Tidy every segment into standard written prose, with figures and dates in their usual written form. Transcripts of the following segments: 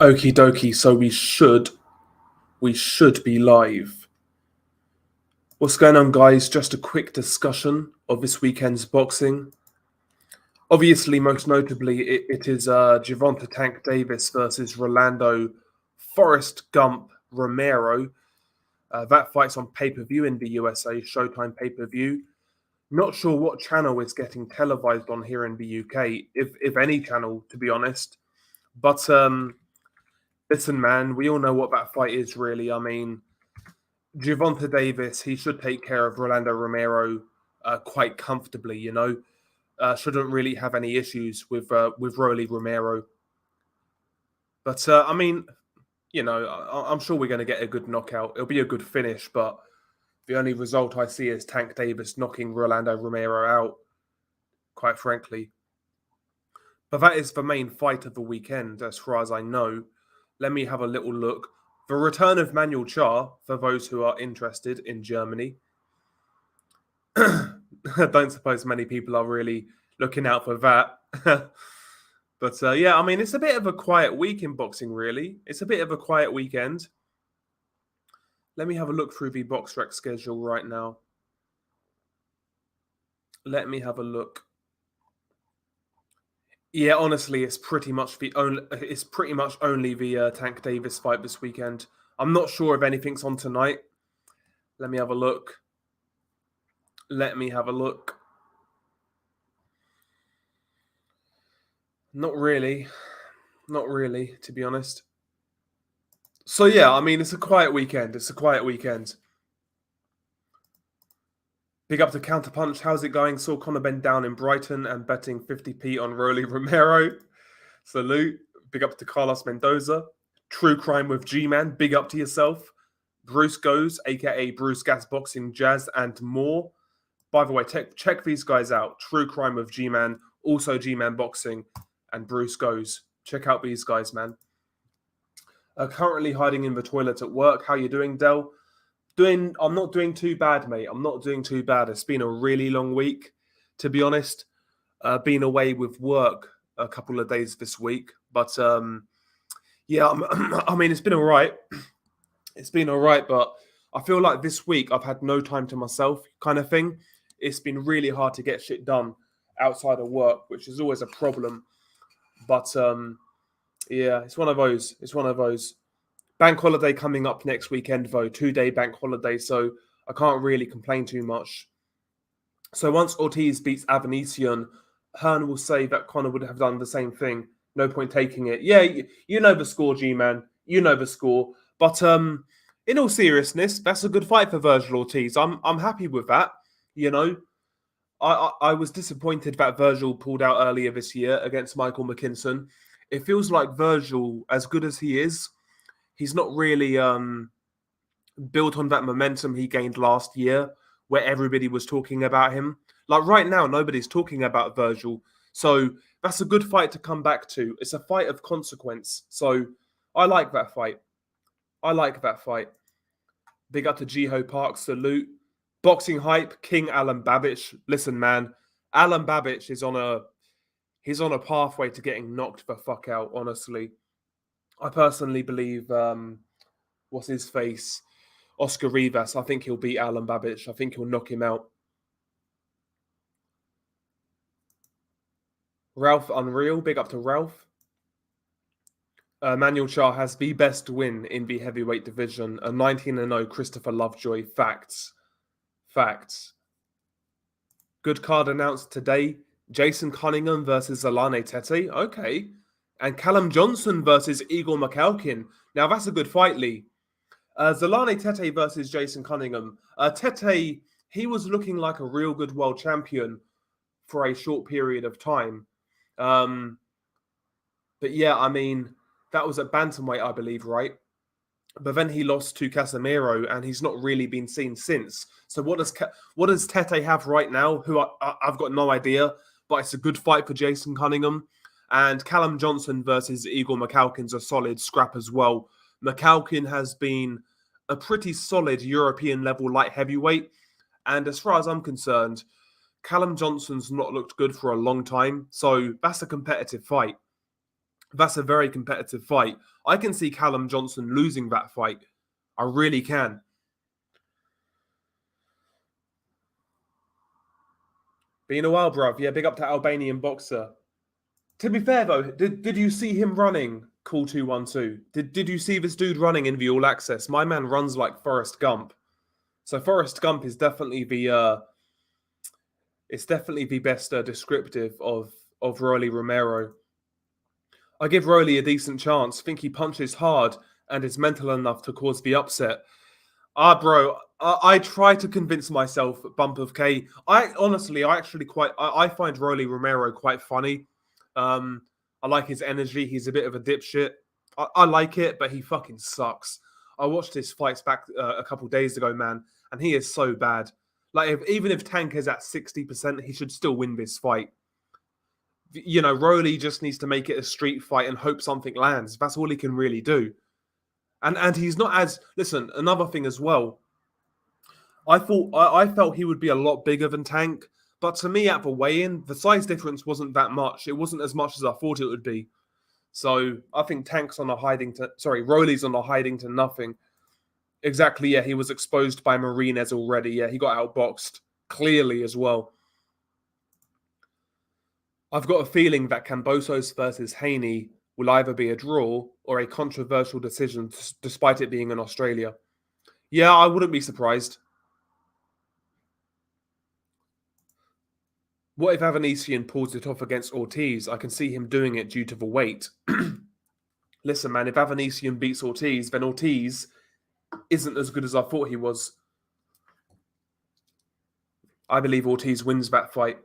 Okie dokie, so we should be live. What's going on, guys? Just a quick discussion of this weekend's boxing. Obviously, most notably, it is Gervonta Tank Davis versus Rolando Forrest Gump Romero. That fight's on pay-per-view in the USA, Showtime pay-per-view. Not sure what channel is getting televised on here in the UK, if any channel, to be honest. But listen, man, we all know what that fight is, really. I mean, Gervonta Davis, he should take care of Rolando Romero quite comfortably, shouldn't really have any issues with Rolly Romero. But, I mean, I'm sure we're going to get a good knockout. It'll be a good finish, but the only result I see is Tank Davis knocking Rolando Romero out, quite frankly. But that is the main fight of the weekend, as far as I know. Let me have a little look. The return of Manuel Char, for those who are interested, in Germany. I don't suppose many people are really looking out for that. But yeah, I mean, it's a bit of a quiet week in boxing, really. It's a bit of a quiet weekend. Let me have a look through the BoxRec schedule right now. Let me have a look. Yeah, honestly, it's pretty much only the Tank Davis fight this weekend. I'm not sure if anything's on tonight. Let me have a look. Not really, to be honest. So yeah, I mean, it's a quiet weekend. Big up to Counterpunch. How's it going? Saw Conor Ben down in Brighton and betting 50p on Rolly Romero. Salute. Big up to Carlos Mendoza. True Crime with G-Man. Big up to yourself. Bruce Goes, aka Bruce Gas Boxing Jazz, and more. By the way, check these guys out. True Crime with G-Man, also G-Man Boxing, and Bruce Goes. Check out these guys, man. Currently hiding in the toilet at work. How you doing, Del? I'm not doing too bad, mate. I'm not doing too bad. It's been a really long week, to be honest. Been away with work a couple of days this week. But yeah, I mean, it's been all right. It's been all right, but I feel like this week I've had no time to myself, kind of thing. It's been really hard to get shit done outside of work, which is always a problem. But yeah, it's one of those. Bank holiday coming up next weekend, though. 2-day bank holiday, so I can't really complain too much. So once Ortiz beats Avanesian, Hearn will say that Conor would have done the same thing. No point taking it. Yeah, you know the score, G-Man. You know the score. But in all seriousness, that's a good fight for Virgil Ortiz. I'm happy with that. I was disappointed that Virgil pulled out earlier this year against Michael McKinson. It feels like Virgil, as good as he is, he's not really built on that momentum he gained last year, where everybody was talking about him. Like right now, nobody's talking about Virgil. So that's a good fight to come back to. It's a fight of consequence. So I like that fight. Big up to Jiho Park, salute. Boxing hype, King Alan Babbage. Listen, man, Alan Babbage is on a pathway to getting knocked the fuck out, honestly. I personally believe, what's his face? Oscar Rivas. I think he'll beat Alan Babbage. I think he'll knock him out. Ralph Unreal. Big up to Ralph. Manuel Char has the best win in the heavyweight division. A 19-0 Christopher Lovejoy. Facts. Good card announced today. Jason Cunningham versus Zolane Tete. Okay. And Callum Johnson versus Igor Mikhalkin. Now, that's a good fight, Lee. Zolane Tete versus Jason Cunningham. Tete, he was looking like a real good world champion for a short period of time. But yeah, I mean, that was at bantamweight, I believe, right? But then he lost to Casemiro, and he's not really been seen since. So what does Tete have right now? Who I've got no idea, but it's a good fight for Jason Cunningham. And Callum Johnson versus Igor Mikhalkin's a solid scrap as well. Mikhalkin has been a pretty solid European-level light heavyweight. And as far as I'm concerned, Callum Johnson's not looked good for a long time. So that's a competitive fight. That's a very competitive fight. I can see Callum Johnson losing that fight. I really can. Been a while, bruv. Yeah, big up to Albanian boxer. To be fair though, did you see him running Call 212? Did you see this dude running in the All Access? My man runs like Forrest Gump. So Forrest Gump is definitely the it's definitely the best descriptive of Rolly Romero. I give Rolly a decent chance. Think he punches hard and is mental enough to cause the upset. Bro, I try to convince myself Bump of K. I honestly, I actually quite, I find Rolly Romero quite funny. Um, I like his energy. He's a bit of a dipshit. I like it, but he fucking sucks. I watched his fights back a couple days ago, man, and he is so bad. Like, even if Tank is at 60%, he should still win this fight. You know, Rolly just needs to make it a street fight and hope something lands. That's all he can really do. And he's not as listen. Another thing as well. I felt he would be a lot bigger than Tank, but to me at the weigh-in, the size difference wasn't that much. It wasn't as much as I thought it would be. So I think Rolly's on a hiding to nothing. Exactly, yeah, he was exposed by Marinez already. Yeah, he got outboxed clearly as well. I've got a feeling that Cambosos versus Haney will either be a draw or a controversial decision, despite it being in Australia. Yeah, I wouldn't be surprised. What if Avanesian pulls it off against Ortiz? I can see him doing it due to the weight. Listen, man, if Avanesian beats Ortiz, then Ortiz isn't as good as I thought he was. I believe Ortiz wins that fight.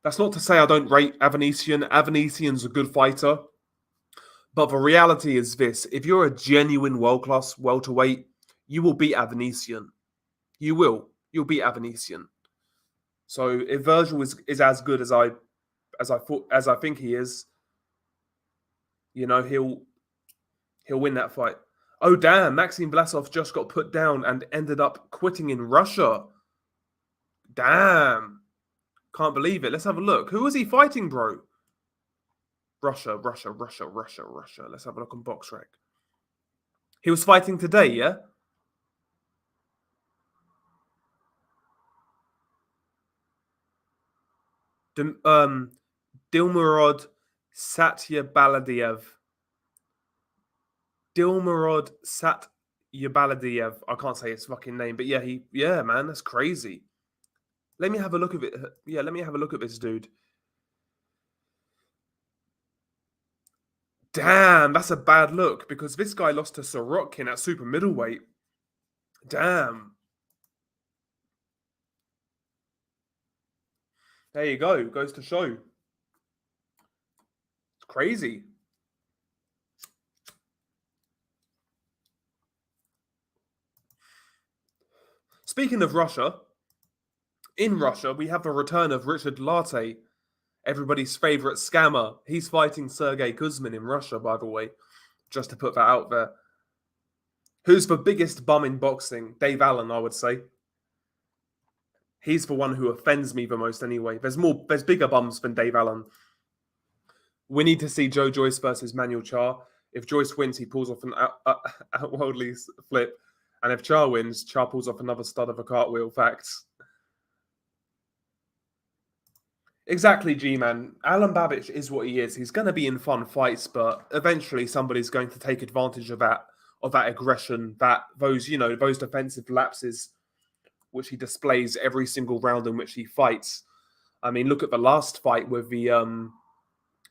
That's not to say I don't rate Avanesian. Avanesian's a good fighter. But the reality is this. If you're a genuine world-class welterweight, you will beat Avanesian. You will. You'll beat Avanesian. So if Virgil is as good as I think he is, you know, he'll win that fight. Oh damn, Maxim Vlasov just got put down and ended up quitting in Russia. Damn. Can't believe it. Let's have a look. Who was he fighting, bro? Russia. Let's have a look on BoxRec. He was fighting today, yeah? Dilmurod Satyabaladiev. Dilmurod Satyabaladiev. I can't say his fucking name, but yeah, man, that's crazy. Let me have a look at it. Yeah, let me have a look at this dude. Damn, that's a bad look because this guy lost to Sorokin at super middleweight. Damn. There you go. Goes to show. It's crazy. Speaking of Russia, in Russia, we have the return of Richard Latte, everybody's favorite scammer. He's fighting Sergey Kuzmin in Russia, by the way, just to put that out there. Who's the biggest bum in boxing? Dave Allen, I would say. He's the one who offends me the most anyway. There's bigger bums than Dave Allen. We need to see Joe Joyce versus Manuel Char. If Joyce wins, he pulls off an outworldly flip. And if Char wins, Char pulls off another stud of a cartwheel. Facts. Exactly, G-Man. Alan Babbage is what he is. He's going to be in fun fights, but eventually somebody's going to take advantage of that aggression, those defensive lapses which he displays every single round in which he fights. I mean, look at the last fight with the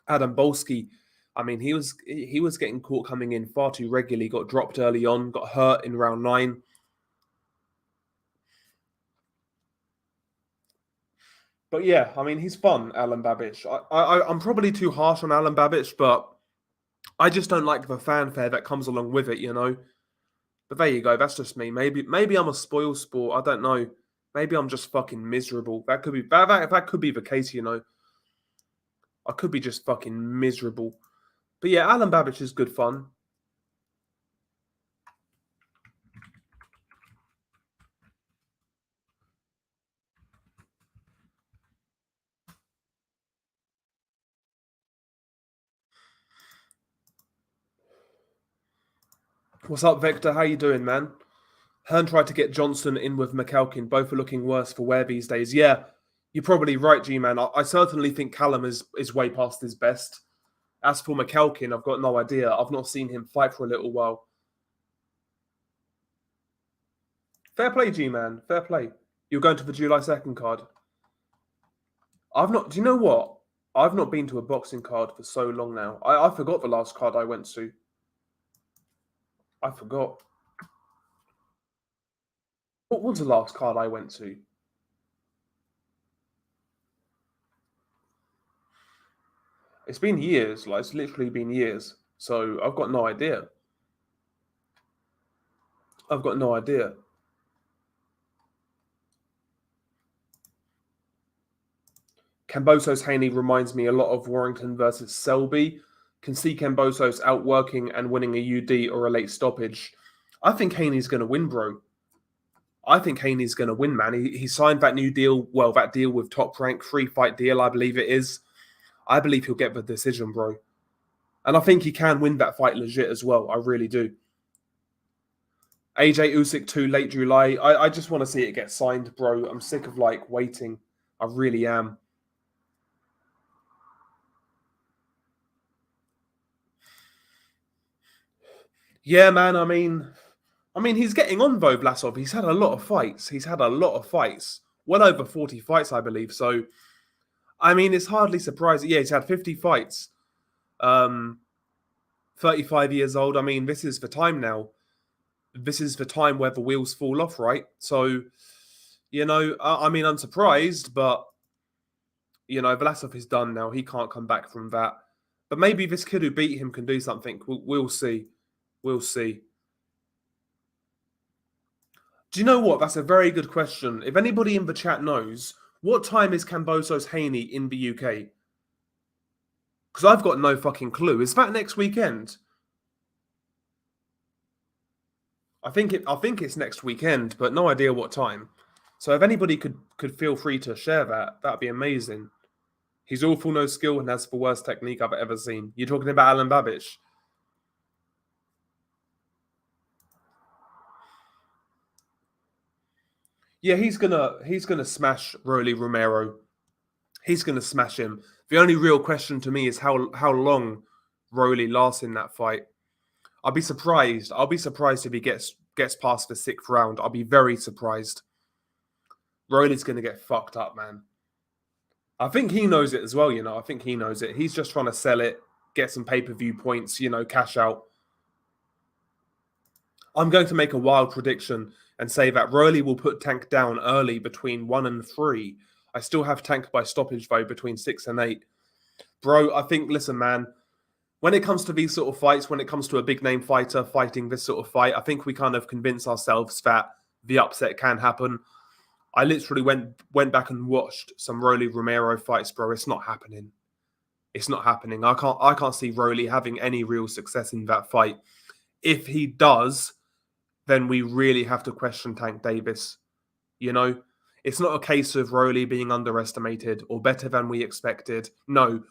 Adam Bolski. I mean, he was getting caught coming in far too regularly, got dropped early on, got hurt in round 9. But yeah, I mean, he's fun, Alan Babbage. I'm probably too harsh on Alan Babbage, but I just don't like the fanfare that comes along with it, you know. But there you go. That's just me. Maybe I'm a spoil sport. I don't know. Maybe I'm just fucking miserable. That could be that could be the case, you know. I could be just fucking miserable. But yeah, Alan Babbage is good fun. What's up, Vector? How you doing, man? Hearn tried to get Johnson in with McElkin. Both are looking worse for wear these days. Yeah, you're probably right, G-Man. I certainly think Callum is way past his best. As for McElkin, I've got no idea. I've not seen him fight for a little while. Fair play, G-Man. Fair play. You're going to the July 2nd card. I've not... Do you know what? I've not been to a boxing card for so long now. I forgot the last card I went to. I forgot. What was the last card I went to? It's been years. Like, it's literally been years. So I've got no idea. I've got no idea. Cambosos Haney reminds me a lot of Warrington versus Selby. Can see Cambosos outworking and winning a UD or a late stoppage. I think Haney's going to win, bro. I think Haney's going to win, man. He signed that new deal. Well, that deal with Top Rank, 3-fight deal, I believe it is. I believe he'll get the decision, bro. And I think he can win that fight legit as well. I really do. AJ Usyk 2, late July. I just want to see it get signed, bro. I'm sick of, like, waiting. I really am. Yeah, man. I mean, he's getting on, though, Vlasov. He's had a lot of fights. Well over 40 fights, I believe. So, I mean, it's hardly surprising. Yeah, he's had 50 fights. 35 years old. I mean, this is the time now. This is the time where the wheels fall off, right? So, you know, I mean, I'm surprised, but, you know, Vlasov is done now. He can't come back from that. But maybe this kid who beat him can do something. We'll see. We'll see. Do you know what? That's a very good question. If anybody in the chat knows, what time is Cambosos Haney in the UK? Because I've got no fucking clue. Is that next weekend? I think it's next weekend, but no idea what time. So if anybody could feel free to share that, that'd be amazing. He's awful, no skill, and has the worst technique I've ever seen. You're talking about Alan Babish? Yeah, he's gonna smash Rolly Romero. He's gonna smash him. The only real question to me is how long Rolly lasts in that fight. I'll be surprised. I'll be surprised if he gets past the 6th round. I'll be very surprised. Rolly's gonna get fucked up, man. I think he knows it as well, you know. I think he knows it. He's just trying to sell it, get some pay-per-view points, you know, cash out. I'm going to make a wild prediction and say that Rolly will put Tank down early between 1 and 3. I still have Tank by stoppage, though, between 6 and 8. Bro, I think, listen, man, when it comes to these sort of fights, when it comes to a big-name fighter fighting this sort of fight, I think we kind of convince ourselves that the upset can happen. I literally went back and watched some Rolly Romero fights, bro. It's not happening. It's not happening. I can't see Rolly having any real success in that fight. If he does, then we really have to question Tank Davis. You know, it's not a case of Rolly being underestimated or better than we expected. No,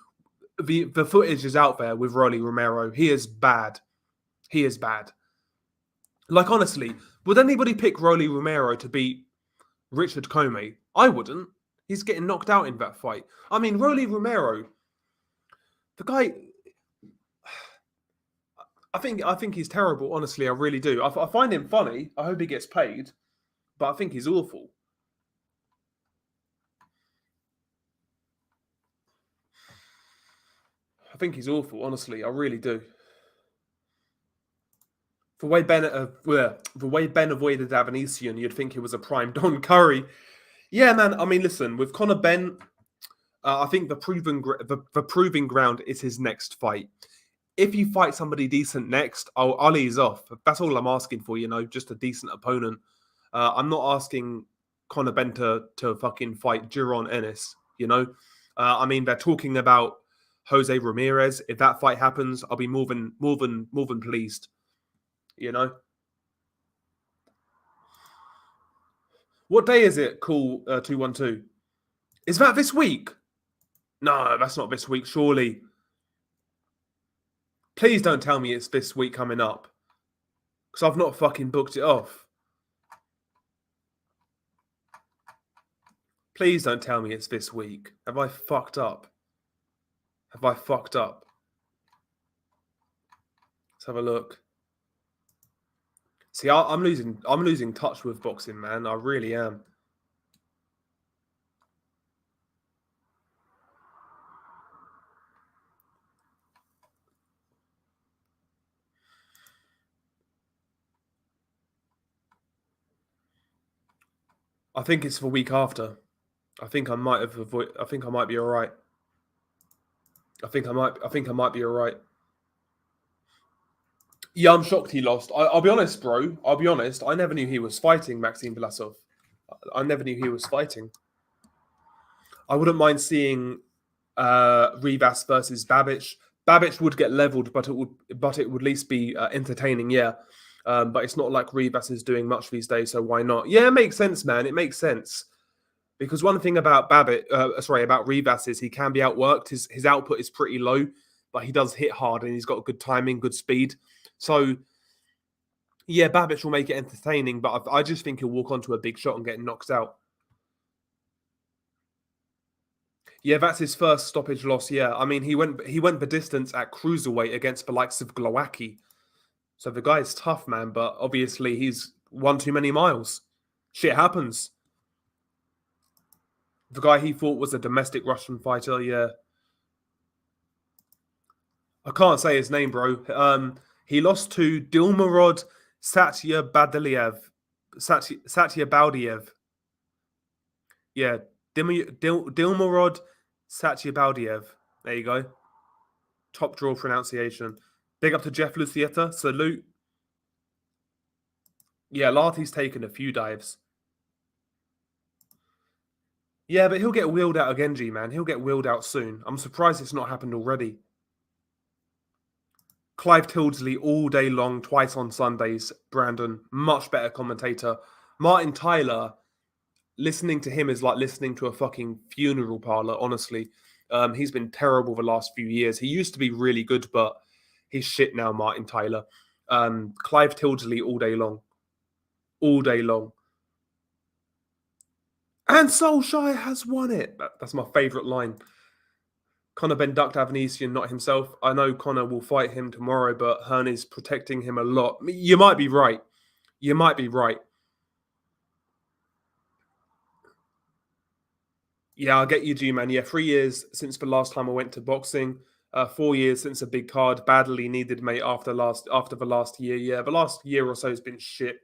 the footage is out there with Rolly Romero. He is bad. He is bad. Like, honestly, would anybody pick Rolly Romero to beat Richard Comey? I wouldn't. He's getting knocked out in that fight. I mean, Rolly Romero, the guy, I think he's terrible, honestly. I really do. I find him funny. I hope he gets paid, but I think he's awful. I think he's awful, honestly. I really do. The way Ben avoided Avanesian, you'd think he was a prime Don Curry. Yeah, man. I mean, listen, with Conor Benn, I think the proving ground is his next fight. If you fight somebody decent next, I'll ease off. That's all I'm asking for, you know, just a decent opponent. I'm not asking Conor Benn to fucking fight Giron Ennis, you know. I mean, they're talking about Jose Ramirez. If that fight happens, I'll be more than pleased. You know. What day is it? Cool 212. Is that this week? No, that's not this week. Surely. Please don't tell me it's this week coming up, Because I've not fucking booked it off. Please don't tell me it's this week. Have I fucked up? Have I fucked up? Let's have a look. See, I'm losing touch with boxing, man. I really am. I think it's the week after. I think I might have I think I might be all right. I think I might be all right. Yeah, I'm shocked he lost. I'll be honest, bro. I'll be honest. I never knew he was fighting Maxime Vlasov. I never knew he was fighting. I wouldn't mind seeing Rivas versus Babic. Babic would get leveled, but it would at least be entertaining. Yeah, but it's not like Rivas is doing much these days, so why not? Yeah, it makes sense, man. It makes sense. Because one thing about about Rivas is he can be outworked. His output is pretty low, but he does hit hard and he's got good timing, good speed. So, yeah, Babic will make it entertaining, but I just think he'll walk onto a big shot and get knocked out. Yeah, that's his first stoppage loss. Yeah, I mean he went the distance at cruiserweight against the likes of Golovkin. So the guy's tough, man. But obviously he's won too many miles. Shit happens. The guy he fought was a domestic Russian fighter. Yeah, I can't say his name, bro. He lost to Dilmarod Satya Baldiev. Yeah, Dilmarod Satya Baldiev. There you go. Top draw pronunciation. Big up to Jeff Lucietta. Salute. Yeah, Larty's taken a few dives. Yeah, but he'll get wheeled out again, G-Man. He'll get wheeled out soon. I'm surprised it's not happened already. Clive Tildesley all day long, twice on Sundays. Brandon, much better commentator. Martin Tyler, listening to him is like listening to a fucking funeral parlor, honestly. He's been terrible the last few years. He used to be really good, but he's shit now, Martin Tyler. Clive Tildesley all day long. All day long. And Solskjaer has won it. That's my favourite line. Conor Ben ducked Avanesian, not himself. I know Conor will fight him tomorrow, but Haney's protecting him a lot. You might be right. You might be right. Yeah, I'll get you, G-Man. Yeah, 3 years since the last time I went to boxing. 4 years since a big card. Badly needed, mate, after the last year. Yeah, the last year or so has been shit.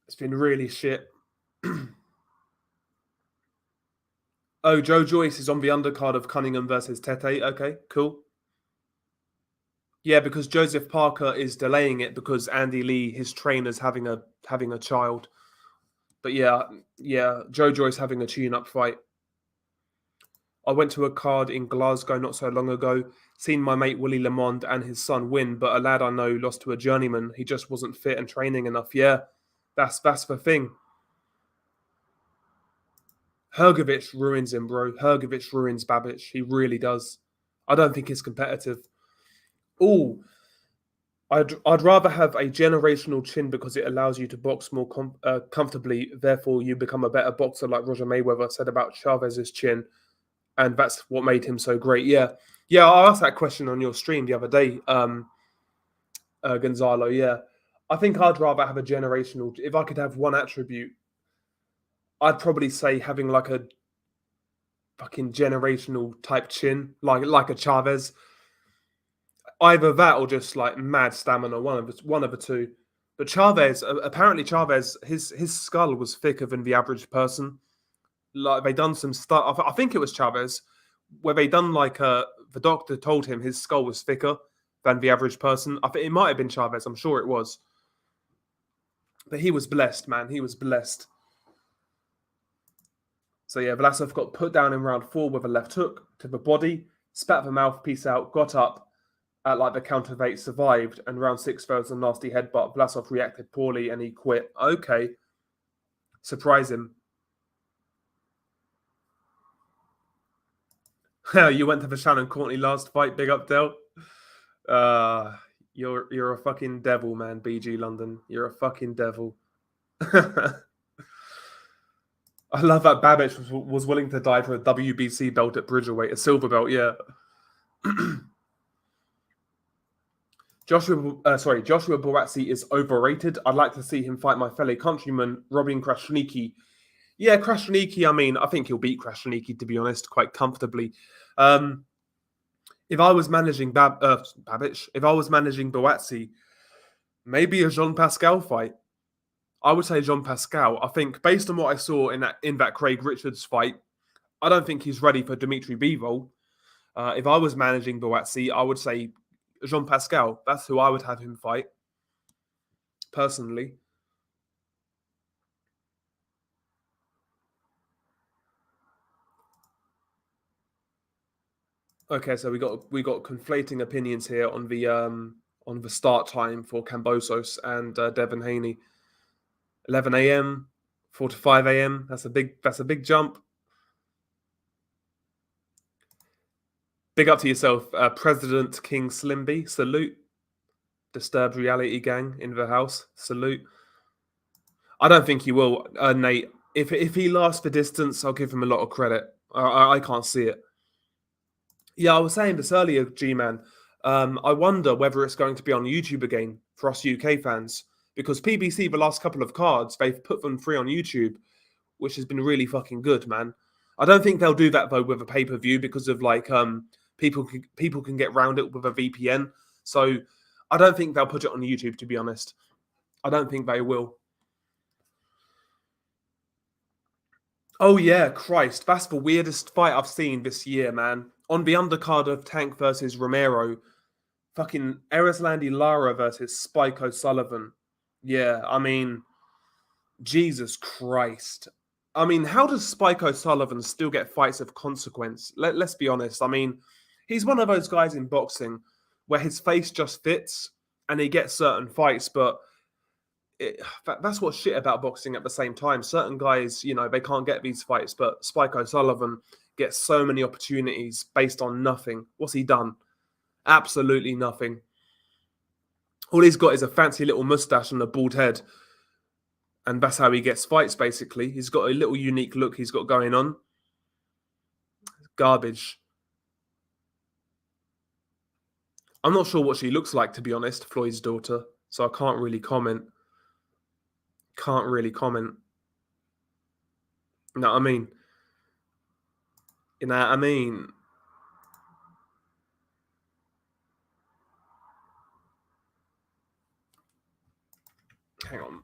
It's been really shit. Oh, Joe Joyce is on the undercard of Cunningham versus Tete. Okay, cool. Yeah, because Joseph Parker is delaying it because Andy Lee, his trainer's having a child. But yeah, Joe Joyce having a tune-up fight. I went to a card in Glasgow not so long ago, seen my mate Willie Lamond and his son win, but a lad I know lost to a journeyman. He just wasn't fit and training enough. Yeah, that's the thing. Hrgovic ruins him, bro. Hrgovic ruins Babic. He really does. I don't think he's competitive. Oh, I'd rather have a generational chin because it allows you to box more comfortably. Therefore, you become a better boxer, like Roger Mayweather said about Chavez's chin, and that's what made him so great. Yeah, I asked that question on your stream the other day, Gonzalo. Yeah, I think I'd rather have a generational. If I could have one attribute, I'd probably say having like a fucking generational type chin, like a Chavez. Either that or just like mad stamina, one of the two. But Chavez, apparently Chavez, his skull was thicker than the average person. Like they done some stuff. I think it was Chavez, where they done like the doctor told him his skull was thicker than the average person. I think it might have been Chavez. I'm sure it was. But he was blessed, man. He was blessed. So yeah, Vlasov got put down in round 4 with a left hook to the body, spat the mouthpiece out, got up at like the count of 8, survived, and round 6 there was a nasty headbutt. Vlasov reacted poorly and he quit. Okay. Surprise him. You went to the Shannon Courtney last fight, big up Del. You're a fucking devil, man, BG London. You're a fucking devil. I love that Babbage was willing to die for a WBC belt at Bridgerweight, a silver belt, yeah. Joshua Buatsi is overrated. I'd like to see him fight my fellow countryman, Robin Krasniki. Yeah, Krasniki, I mean, I think he'll beat Krasniki, to be honest, quite comfortably. If I was managing Babbage, if I was managing Buatsi, maybe a Jean Pascal fight. I would say Jean Pascal. I think based on what I saw in that Craig Richards fight, I don't think he's ready for Dimitri Bivol. If I was managing Buatsi, I would say Jean Pascal. That's who I would have him fight, personally. Okay, so we got conflating opinions here on the start time for Cambosos and Devin Haney. 11 a.m., 4 to 5 a.m. That's a big jump. Big up to yourself, President King Slimby. Salute. Disturbed Reality Gang in the house. Salute. I don't think he will, Nate. If he lasts the distance, I'll give him a lot of credit. I can't see it. Yeah, I was saying this earlier, G-Man. I wonder whether it's going to be on YouTube again for us UK fans. Because PBC, the last couple of cards, they've put them free on YouTube, which has been really fucking good, man. I don't think they'll do that, though, with a pay-per-view because of, like, people can get round it with a VPN. So I don't think they'll put it on YouTube, to be honest. I don't think they will. Oh, yeah, Christ. That's the weirdest fight I've seen this year, man. On the undercard of Tank versus Romero, fucking Erislandi Lara versus Spike O'Sullivan. Yeah, I mean, Jesus Christ. I mean, how does Spike O'Sullivan still get fights of consequence? Let's be honest. I mean, he's one of those guys in boxing where his face just fits and he gets certain fights, but that's what's shit about boxing at the same time. Certain guys, you know, they can't get these fights, but Spike O'Sullivan gets so many opportunities based on nothing. What's he done? Absolutely nothing. All he's got is a fancy little mustache and a bald head. And that's how he gets fights, basically. He's got a little unique look he's got going on. Garbage. I'm not sure what she looks like, to be honest, Floyd's daughter. So I can't really comment. Can't really comment. You know what I mean? You know what I mean? Hang on.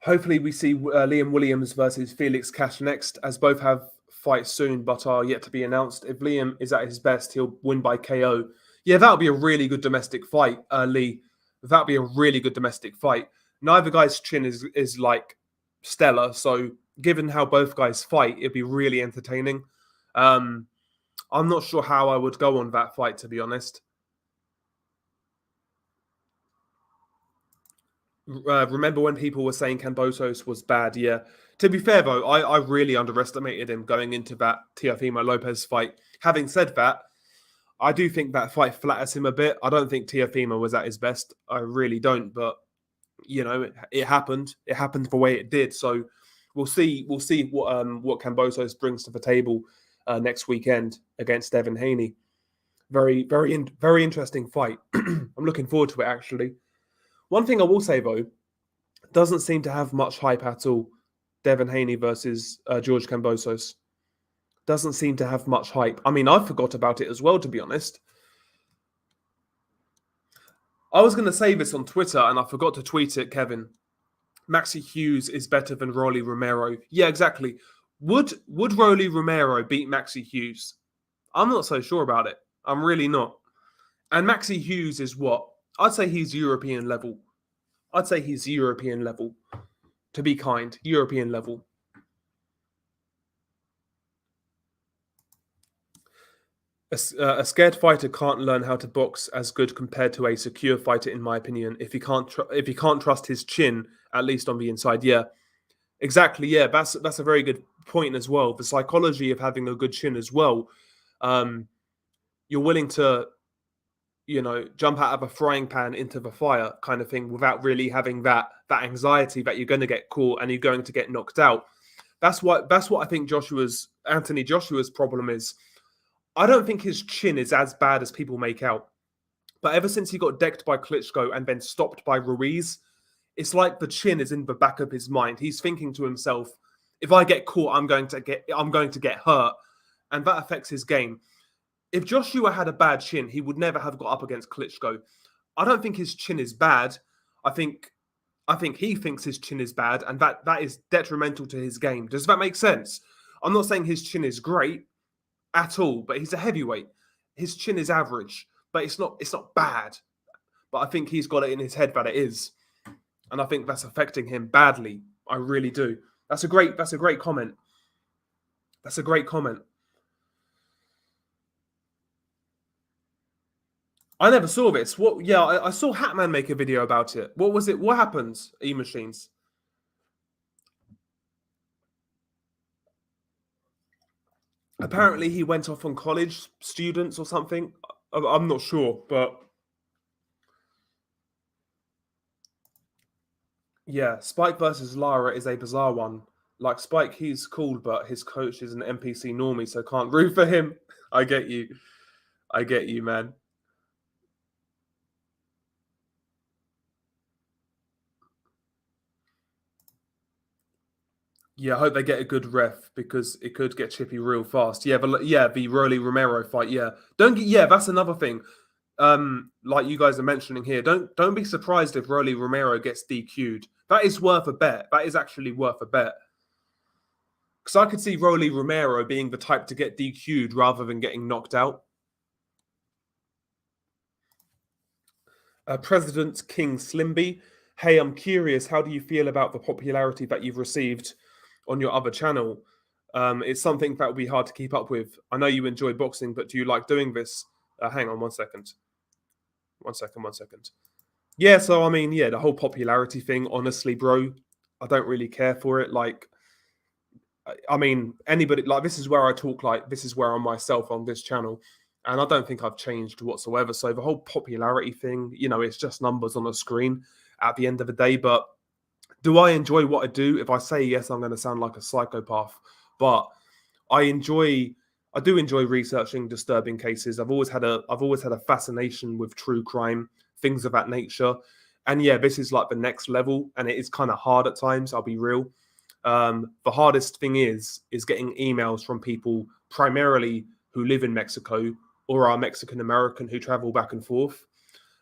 Hopefully we see Liam Williams versus Felix Cash next, as both have fights soon but are yet to be announced. If Liam is at his best, he'll win by KO. Yeah, that'll be a really good domestic fight, Lee. That'll be a really good domestic fight. Neither guy's chin is like stellar, so given how both guys fight, it'd be really entertaining. I'm not sure how I would go on that fight, to be honest. Remember when people were saying Cambosos was bad? Yeah. To be fair, though, I really underestimated him going into that Teofimo Lopez fight. Having said that, I do think that fight flatters him a bit. I don't think Teofimo was at his best. I really don't. But, you know, it happened. It happened the way it did. So we'll see what Cambosos brings to the table next weekend against Devin Haney. Very, very interesting fight. I'm looking forward to it, actually. One thing I will say, though, doesn't seem to have much hype at all. Devin Haney versus George Cambosos. Doesn't seem to have much hype. I mean, I forgot about it as well, to be honest. I was going to say this on Twitter, and I forgot to tweet it, Kevin. Maxi Hughes is better than Rolly Romero. Yeah, exactly. Would Rolly Romero beat Maxi Hughes? I'm not so sure about it. I'm really not. And Maxi Hughes is what? I'd say he's European level. To be kind, European level. A scared fighter can't learn how to box as good compared to a secure fighter, in my opinion. If he can't trust his chin, at least on the inside, yeah. Exactly. Yeah, that's a very good point as well. The psychology of having a good chin as well. Um, you're willing to, jump out of a frying pan into the fire kind of thing without really having that anxiety that you're going to get caught and you're going to get knocked out. That's what I think Anthony Joshua's problem is. I don't think his chin is as bad as people make out. But ever since he got decked by Klitschko and then stopped by Ruiz, it's like the chin is in the back of his mind. He's thinking to himself, if I get caught, I'm going to get hurt. And that affects his game. If Joshua had a bad chin, he would never have got up against Klitschko. I don't think his chin is bad. I think he thinks his chin is bad, and that is detrimental to his game. Does that make sense? I'm not saying his chin is great at all, but he's a heavyweight. His chin is average, but it's not bad. But I think he's got it in his head that it is. And I think that's affecting him badly. I really do. That's a great comment. That's a great comment. I never saw this. What? Yeah, I saw Hatman make a video about it. What was it? What happens? E-machines. Apparently, he went off on college students or something. I'm not sure, but yeah, Spike versus Lara is a bizarre one. Like Spike, he's cool, but his coach is an NPC normie, so can't root for him. I get you. I get you, man. Yeah, I hope they get a good ref because it could get chippy real fast. Yeah, but yeah, the Rolly Romero fight. Yeah, don't get. Yeah, that's another thing. Like you guys are mentioning here, don't be surprised if Rolly Romero gets DQ'd. That is worth a bet. That is actually worth a bet. Because I could see Rolly Romero being the type to get DQ'd rather than getting knocked out. President King Slimby. Hey, I'm curious, how do you feel about the popularity that you've received on your other channel? It's something that would be hard to keep up with. I know you enjoy boxing, but do you like doing this? Hang on 1 second. 1 second, 1 second. Yeah, so I mean, yeah, the whole popularity thing, honestly, bro, I don't really care for it. Like, I mean, anybody, like, this is where I talk, like, this is where I'm myself on this channel. And I don't think I've changed whatsoever. So the whole popularity thing, it's just numbers on a screen at the end of the day. But do I enjoy what I do? If I say yes, I'm going to sound like a psychopath. But I do enjoy researching disturbing cases. I've always had a fascination with true crime, things of that nature. And yeah, this is like the next level, and it is kind of hard at times. I'll be real. The hardest thing is getting emails from people primarily who live in Mexico or are Mexican American who travel back and forth,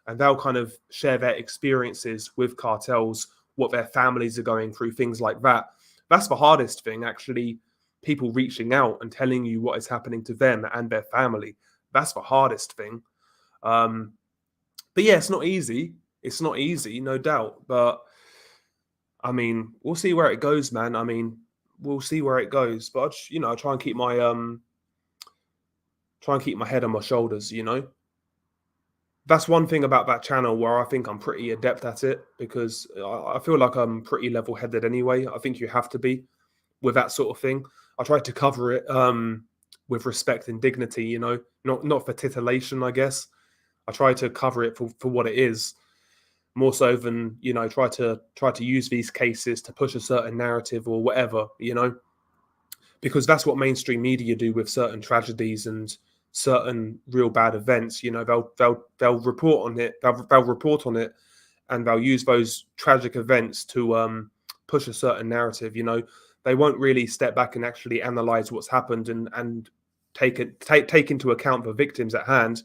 and they'll kind of share their experiences with cartels, what their families are going through, things like that. That's the hardest thing, actually. People reaching out and telling you what is happening to them and their family. That's the hardest thing. But yeah, it's not easy. It's not easy, no doubt. But I mean, we'll see where it goes, man. I mean, we'll see where it goes. But I try and keep my head on my shoulders. That's one thing about that channel where I think I'm pretty adept at it, because I feel like I'm pretty level-headed anyway. I think you have to be with that sort of thing. I try to cover it with respect and dignity, not for titillation, I guess. I try to cover it for what it is, more so than, try to use these cases to push a certain narrative or whatever, because that's what mainstream media do with certain tragedies and certain real bad events. They'll report on it. They'll report on it, and they'll use those tragic events to push a certain narrative. They won't really step back and actually analyze what's happened and take into account the victims at hand.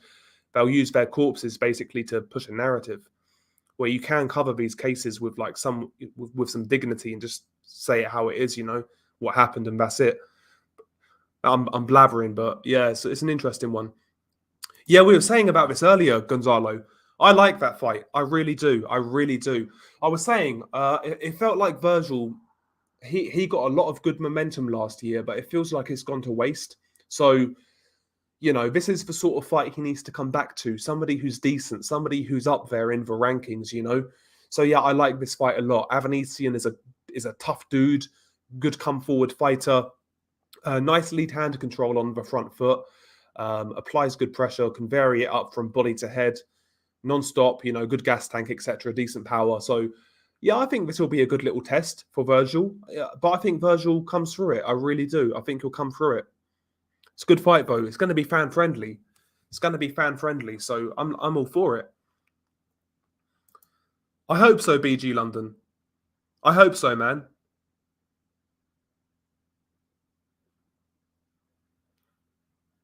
They'll use their corpses basically to push a narrative, where you can cover these cases with some dignity and just say it how it is, what happened, and that's it. I'm blabbering, but yeah, it's an interesting one. Yeah, we were saying about this earlier, Gonzalo. I like that fight. I really do. I really do. I was saying, it felt like Virgil, he got a lot of good momentum last year, but it feels like it's gone to waste. So, this is the sort of fight he needs to come back to. Somebody who's decent, somebody who's up there in the rankings, So yeah, I like this fight a lot. Avanesian is a tough dude. good come forward fighter, nice lead hand control on the front foot, applies good pressure, can vary it up from body to head, non-stop, good gas tank, etc., decent power. So, yeah, I think this will be a good little test for Virgil. But I think Virgil comes through it. I really do. I think he'll come through it. It's a good fight, though. It's going to be fan friendly. So I'm all for it. I hope so, BG London. I hope so, man.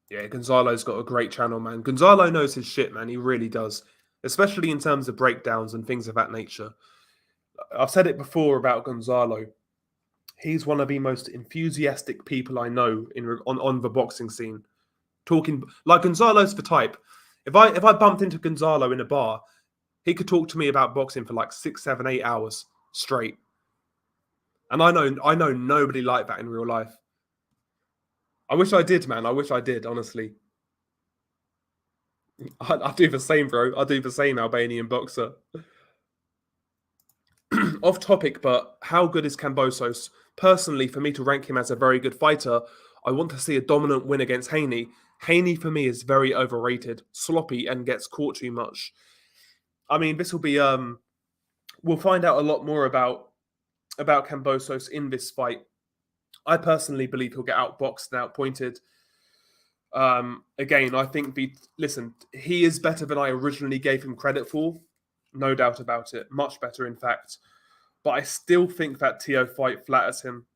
Yeah, Gonzalo's got a great channel, man. Gonzalo knows his shit, man. He really does, especially in terms of breakdowns and things of that nature. I've said it before about Gonzalo. He's one of the most enthusiastic people I know on the boxing scene. Talking like Gonzalo's the type. If I bumped into Gonzalo in a bar, he could talk to me about boxing for like 6, 7, 8 hours straight. And I know nobody like that in real life. I wish I did, man. I wish I did, honestly. I do the same, bro. I do the same, Albanian boxer. Off topic, but how good is Cambosos? Personally, for me to rank him as a very good fighter, I want to see a dominant win against Haney. Haney, for me, is very overrated, sloppy, and gets caught too much. I mean, this will be... we'll find out a lot more about Cambosos in this fight. I personally believe he'll get outboxed and outpointed. Again, I think he is better than I originally gave him credit for. No doubt about it. Much better, in fact. But I still think that Teo fight flatters him.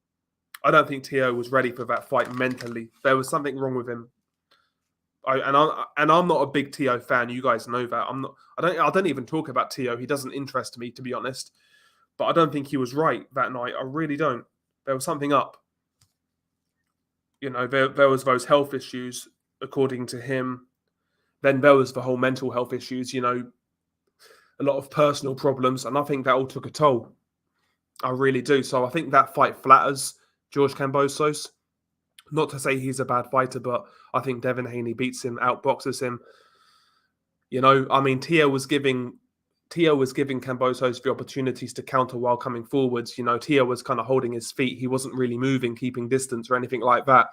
I don't think Teo was ready for that fight mentally. There was something wrong with him. I'm not a big Teo fan. You guys know that. I don't even talk about Teo. He doesn't interest me, to be honest. But I don't think he was right that night. I really don't. There was something up. There was those health issues, according to him. Then there was the whole mental health issues, a lot of personal problems. And I think that all took a toll. I really do. So I think that fight flatters George Cambosos. Not to say he's a bad fighter, but I think Devin Haney beats him, outboxes him. Teo was giving Cambosos the opportunities to counter while coming forwards. Teo was kind of holding his feet. He wasn't really moving, keeping distance or anything like that.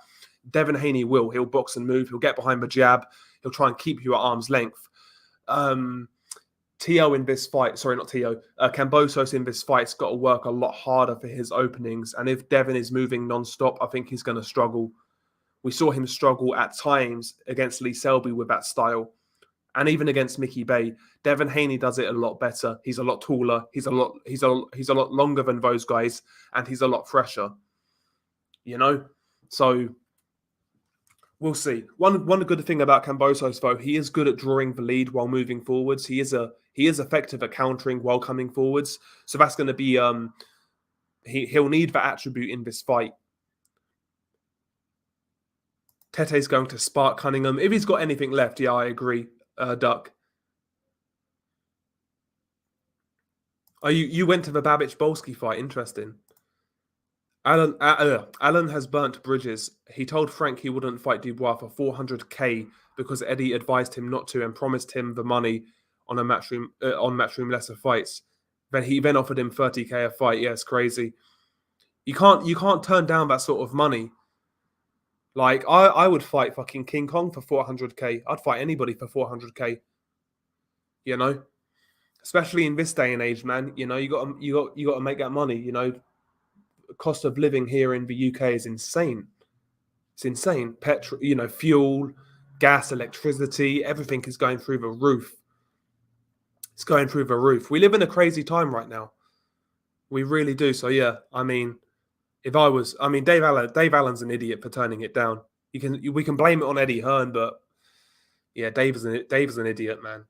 Devin Haney will. He'll box and move. He'll get behind the jab. He'll try and keep you at arm's length. Cambosos in this fight's got to work a lot harder for his openings. And if Devin is moving non-stop, I think he's going to struggle. We saw him struggle at times against Lee Selby with that style. And even against Mickey Bay, Devin Haney does it a lot better. He's a lot taller. He's a lot longer than those guys, and he's a lot fresher. So we'll see. One good thing about Cambosos, though, he is good at drawing the lead while moving forwards. He is effective at countering while coming forwards. So that's going to be he'll need that attribute in this fight. Tete's going to spark Cunningham. If he's got anything left, yeah, I agree. Duck. Oh, you went to the Babic-Bolski fight. Interesting. Alan has burnt bridges. He told Frank he wouldn't fight Dubois for 400k because Eddie advised him not to and promised him the money on Matchroom lesser fights. Then he offered him 30k a fight. Yeah, it's crazy. You can't turn down that sort of money. Like, I would fight fucking King Kong for 400k. I'd fight anybody for 400k. Especially in this day and age, man. You got to make that money. Cost of living here in the UK is insane. It's insane. Petrol, fuel, gas, electricity, everything is going through the roof. It's going through the roof. We live in a crazy time right now. We really do. So yeah, Dave Allen's an idiot for turning it down. We can blame it on Eddie Hearn, but yeah, Dave's an idiot, man.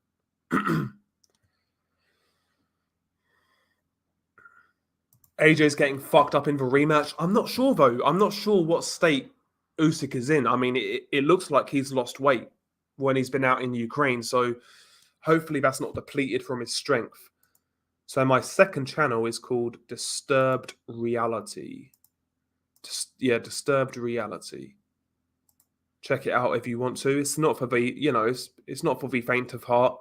AJ's getting fucked up in the rematch. I'm not sure, though. I'm not sure what state Usyk is in. It looks like he's lost weight when he's been out in Ukraine, so hopefully that's not depleted from his strength. So my second channel is called Disturbed Reality. Disturbed Reality. Check it out if you want to. It's not for the, it's not for the faint of heart.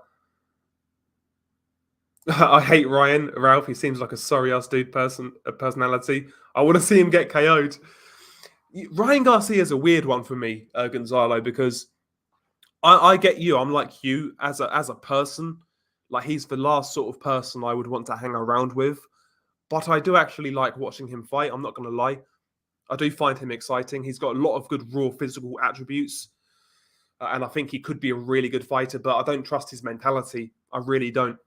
I hate Ralph. He seems like a sorry ass dude personality. I want to see him get KO'd. Ryan Garcia is a weird one for me, Gonzalo, because I get you. I'm like you as a person. Like he's the last sort of person I would want to hang around with. But I do actually like watching him fight. I'm not going to lie. I do find him exciting. He's got a lot of good raw physical attributes. And I think he could be a really good fighter, but I don't trust his mentality. I really don't.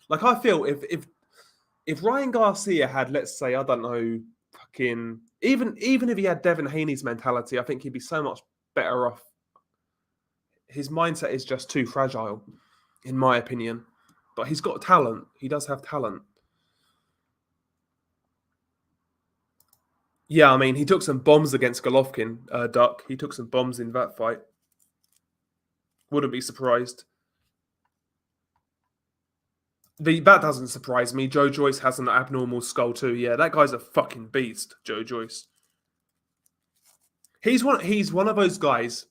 Like I feel if Ryan Garcia had, let's say, I don't know, fucking even if he had Devin Haney's mentality, I think he'd be so much better off. His mindset is just too fragile, in my opinion. But he's got talent. He does have talent. Yeah, I mean, he took some bombs against Golovkin, Duck. He took some bombs in that fight. Wouldn't be surprised. That doesn't surprise me. Joe Joyce has an abnormal skull too. Yeah, that guy's a fucking beast, Joe Joyce. He's one of those guys.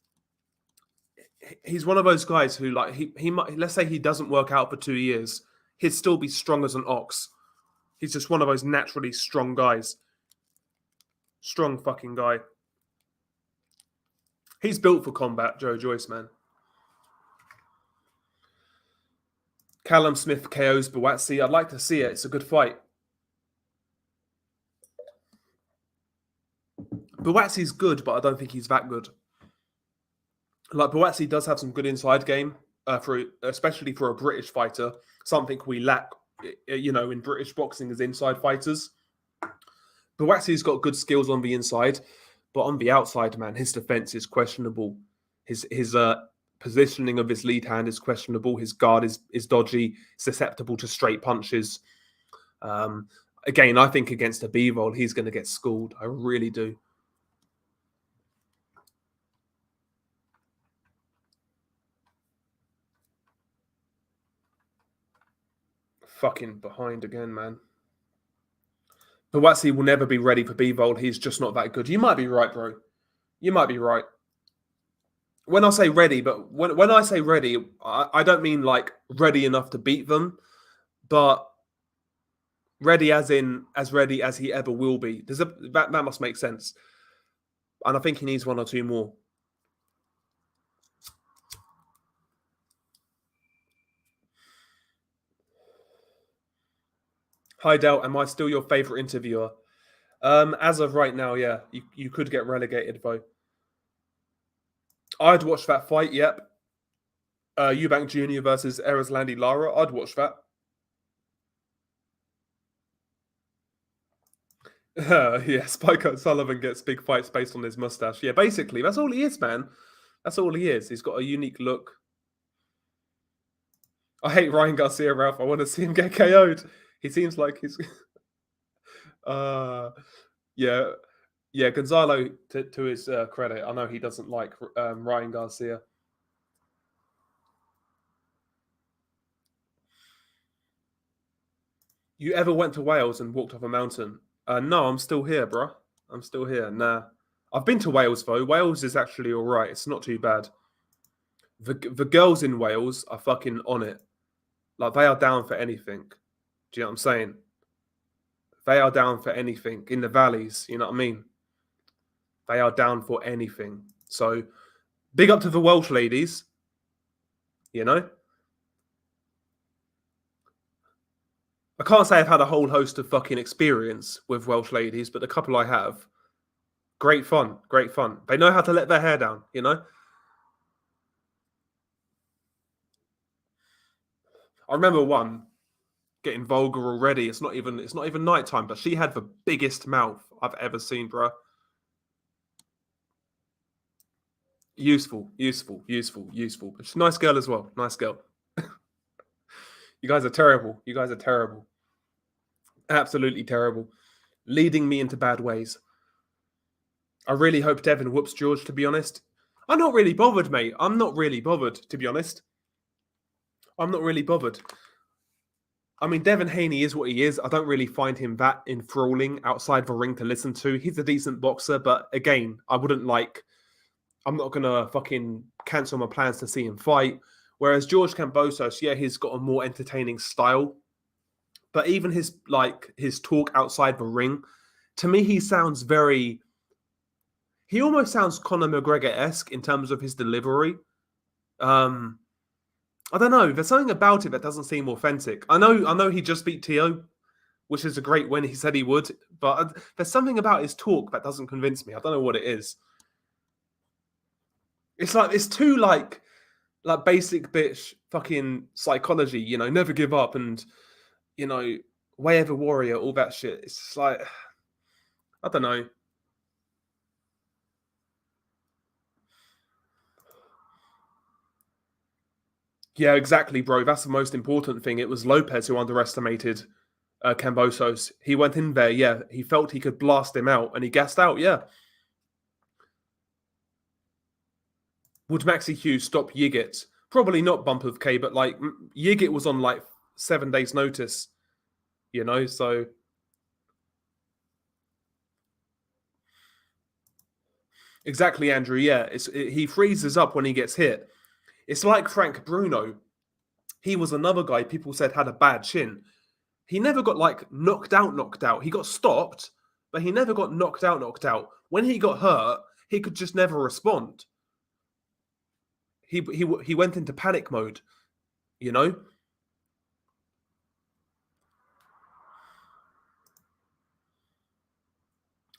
He's one of those guys who like he might, let's say he doesn't work out for 2 years, he'd still be strong as an ox. He's just one of those naturally strong guys. Strong fucking guy. He's built for combat, Joe Joyce, man. Callum Smith KOs Bouatsi. I'd like to see it. It's a good fight. Bouatsi's good, but I don't think he's that good. Like Bouatsi does have some good inside game, especially for a British fighter. Something we lack, in British boxing is inside fighters. Bouatsi's got good skills on the inside, but on the outside, man, his defense is questionable. His positioning of his lead hand is questionable. His guard is dodgy, susceptible to straight punches. Again, I think against a B-roll, he's going to get schooled. I really do. Fucking behind again, man. Bouatsi will never be ready for B-roll. He's just not that good. You might be right, bro. You might be right. When I say ready, but when I say ready, I don't mean like ready enough to beat them, but ready as in as ready as he ever will be. That must make sense. And I think he needs 1 or 2 more. Hi, Del. Am I still your favorite interviewer? As of right now, yeah. You could get relegated, though. I'd watch that fight, yep. Eubank Jr. versus Erislandy Lara. I'd watch that. Yeah, Spike Sullivan gets big fights based on his mustache. Yeah, basically, that's all he is, man. That's all he is. He's got a unique look. I hate Ryan Garcia, Ralph. I want to see him get KO'd. He seems like he's... yeah. Yeah, Gonzalo, to his credit, I know he doesn't like Ryan Garcia. You ever went to Wales and walked off a mountain? No, I'm still here, bro. I'm still here. Nah. I've been to Wales, though. Wales is actually all right. It's not too bad. The girls in Wales are fucking on it. Like, they are down for anything. Do you know what I'm saying? They are down for anything. In the valleys, you know what I mean? They are down for anything. So, big up to the Welsh ladies. You know? I can't say I've had a whole host of fucking experience with Welsh ladies, but the couple I have, great fun, great fun. They know how to let their hair down, you know? I remember one getting vulgar already. It's not even nighttime, but she had the biggest mouth I've ever seen, bro. Useful. She's a nice girl as well. Nice girl. You guys are terrible. Absolutely terrible. Leading me into bad ways. I really hope Devin whoops George, to be honest. I'm not really bothered, mate. I'm not really bothered, to be honest. I'm not really bothered. I mean, Devin Haney is what he is. I don't really find him that enthralling outside the ring to listen to. He's a decent boxer, but again, I'm not going to fucking cancel my plans to see him fight. Whereas George Cambosos, yeah, he's got a more entertaining style. But even his talk outside the ring, to me, he sounds very. He almost sounds Conor McGregor-esque in terms of his delivery. I don't know. There's something about it that doesn't seem authentic. I know he just beat Tio, which is a great win. He said he would, but there's something about his talk that doesn't convince me. I don't know what it is. It's too like basic bitch fucking psychology, you know, never give up and, you know, way of a warrior, all that shit. It's just like, I don't know. Yeah, exactly, bro. That's the most important thing. It was Lopez who underestimated Cambosos. He went in there, yeah. He felt he could blast him out, and he gassed out, yeah. Would Maxi Hughes stop Yigit? Probably not bump of K, but like Yigit was on like 7 days' notice, you know. So exactly, Andrew. Yeah, he freezes up when he gets hit. It's like Frank Bruno. He was another guy people said had a bad chin. He never got like knocked out. He got stopped, but he never got knocked out. When he got hurt, he could just never respond. He went into panic mode, you know.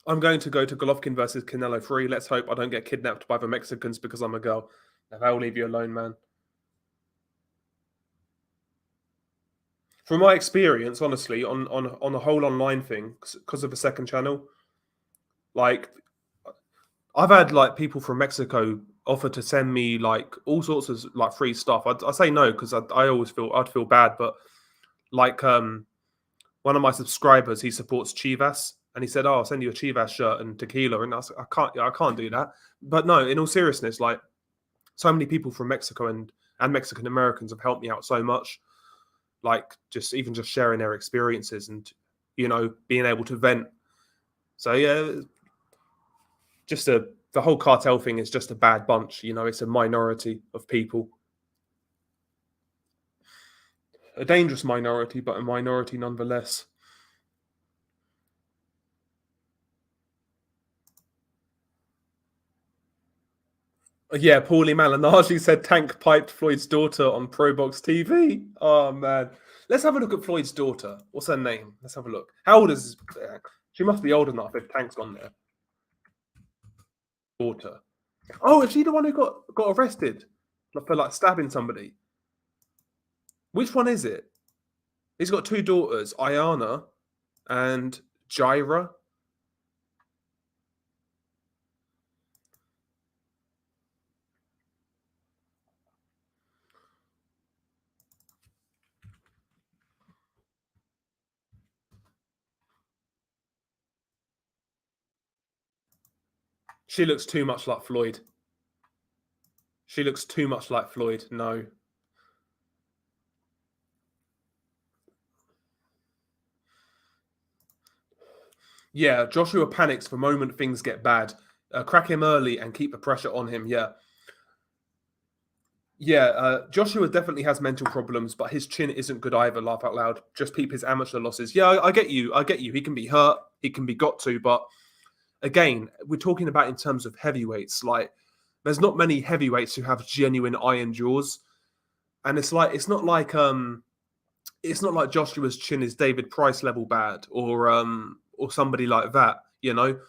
I'm going to go to Golovkin versus Canelo 3. Let's hope I don't get kidnapped by the Mexicans because I'm a girl. I'll leave you alone, man. From my experience, honestly, on the whole online thing, because of the second channel, like I've had like people from Mexico offer to send me like all sorts of like free stuff. I say no because I always I'd feel bad, but like one of my subscribers, he supports Chivas, and he said, "Oh, I'll send you a Chivas shirt and tequila," and I was like, I can't do that. But no, in all seriousness, like so many people from Mexico and Mexican Americans have helped me out so much. Like just sharing their experiences and, you know, being able to vent. So yeah, the whole cartel thing is just a bad bunch. You know, it's a minority of people, a dangerous minority, but a minority nonetheless. Yeah, Paulie Malignaggi said Tank piped Floyd's daughter on ProBox TV. Oh man, let's have a look at Floyd's daughter. What's her name? Let's have a look. How old is she? Must be old enough if Tank's gone there. Daughter. Oh, is she the one who got arrested for like stabbing somebody? Which one is it? He's got two daughters, Ayana and Jaira. She looks too much like Floyd. She looks too much like Floyd. No. Yeah, Joshua panics the moment things get bad. Crack him early and keep the pressure on him. Yeah. Yeah, Joshua definitely has mental problems, but his chin isn't good either, laugh out loud. Just peep his amateur losses. Yeah, I get you. I get you. He can be hurt. He can be got to. But again, we're talking about in terms of heavyweights. Like, there's not many heavyweights who have genuine iron jaws. And it's not like Joshua's chin is David Price level bad or somebody like that, you know.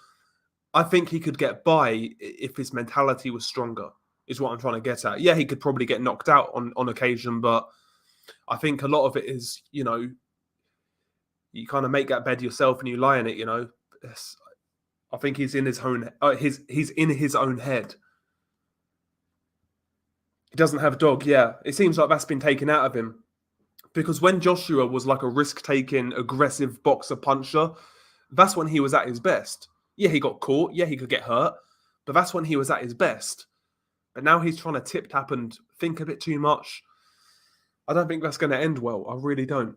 I think he could get by if his mentality was stronger, is what I'm trying to get at. Yeah, he could probably get knocked out on occasion, but I think a lot of it is, you know, you kind of make that bed yourself and you lie in it, you know. I think he's in his own he's in his own head. He doesn't have a dog, yeah. It seems like that's been taken out of him. Because when Joshua was like a risk-taking, aggressive boxer puncher, that's when he was at his best. Yeah, he got caught. Yeah, he could get hurt. But that's when he was at his best. But now he's trying to tip-tap and think a bit too much. I don't think that's going to end well. I really don't.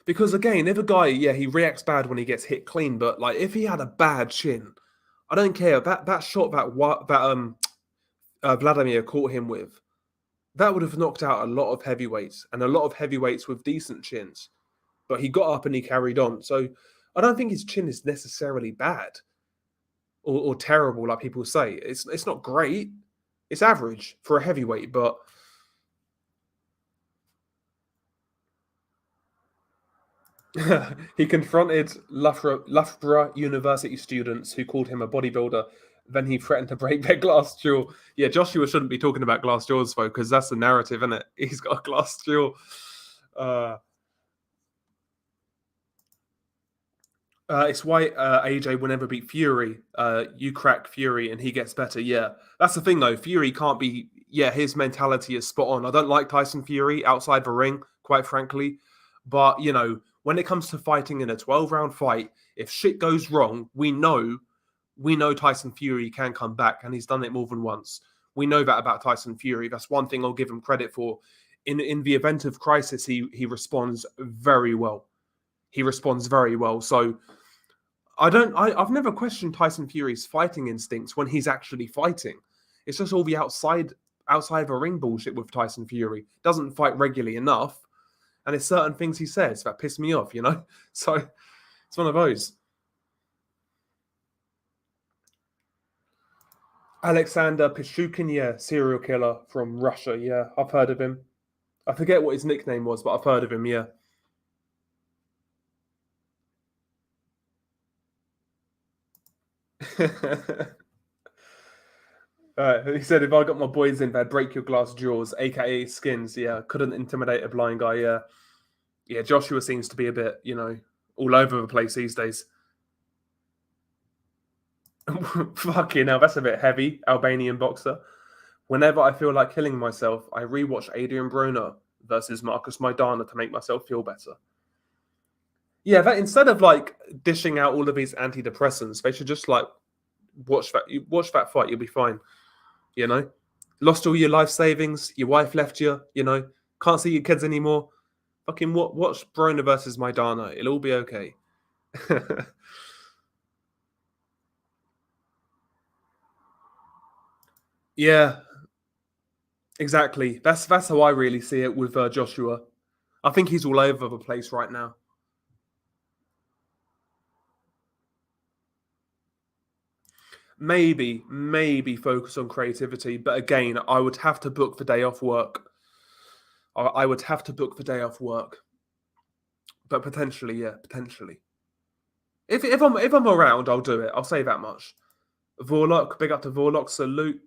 Because again, if a guy, yeah, he reacts bad when he gets hit clean, but like if he had a bad chin, I don't care. That shot that Vladimir caught him with, That would have knocked out a lot of heavyweights and a lot of heavyweights with decent chins. But he got up and he carried on. So I don't think his chin is necessarily bad or terrible, like people say. It's not great. It's average for a heavyweight, but he confronted Loughborough University students who called him a bodybuilder. Then he threatened to break their glass jaw. Yeah, Joshua shouldn't be talking about glass jaws, though, because that's the narrative, isn't it? He's got a glass jaw. It's why AJ will never beat Fury. You crack Fury and he gets better. Yeah, that's the thing, though. Fury can't be. Yeah, his mentality is spot on. I don't like Tyson Fury outside the ring, quite frankly. But, when it comes to fighting in a 12-round fight, if shit goes wrong, we know Tyson Fury can come back, and he's done it more than once. We know that about Tyson Fury. That's one thing I'll give him credit for. In the event of crisis, he responds very well. He responds very well. So I've never questioned Tyson Fury's fighting instincts when he's actually fighting. It's just all the outside the ring bullshit with Tyson Fury. Doesn't fight regularly enough. And there's certain things he says that piss me off, So it's one of those. Alexander Pishukin, yeah, serial killer from Russia. Yeah, I've heard of him. I forget what his nickname was, but I've heard of him, yeah. He said, if I got my boys in, they'd break your glass jaws, aka skins. Yeah, couldn't intimidate a blind guy. Yeah. Yeah, Joshua seems to be a bit, all over the place these days. Fucking hell, that's a bit heavy, Albanian boxer. Whenever I feel like killing myself, I rewatch Adrian Broner versus Marcus Maidana to make myself feel better. Yeah, that instead of dishing out all of these antidepressants, they should just watch that fight. You'll be fine. Lost all your life savings. Your wife left you. Can't see your kids anymore. Fucking watch Broner versus Maidana. It'll all be okay. Yeah, exactly. That's how I really see it with Joshua. I think he's all over the place right now. Maybe focus on creativity, but again, I would have to book the day off work. I would have to book the day off work, but potentially, yeah, potentially. If I'm around, I'll do it. I'll say that much. Vorlock, big up to Vorlock, salute.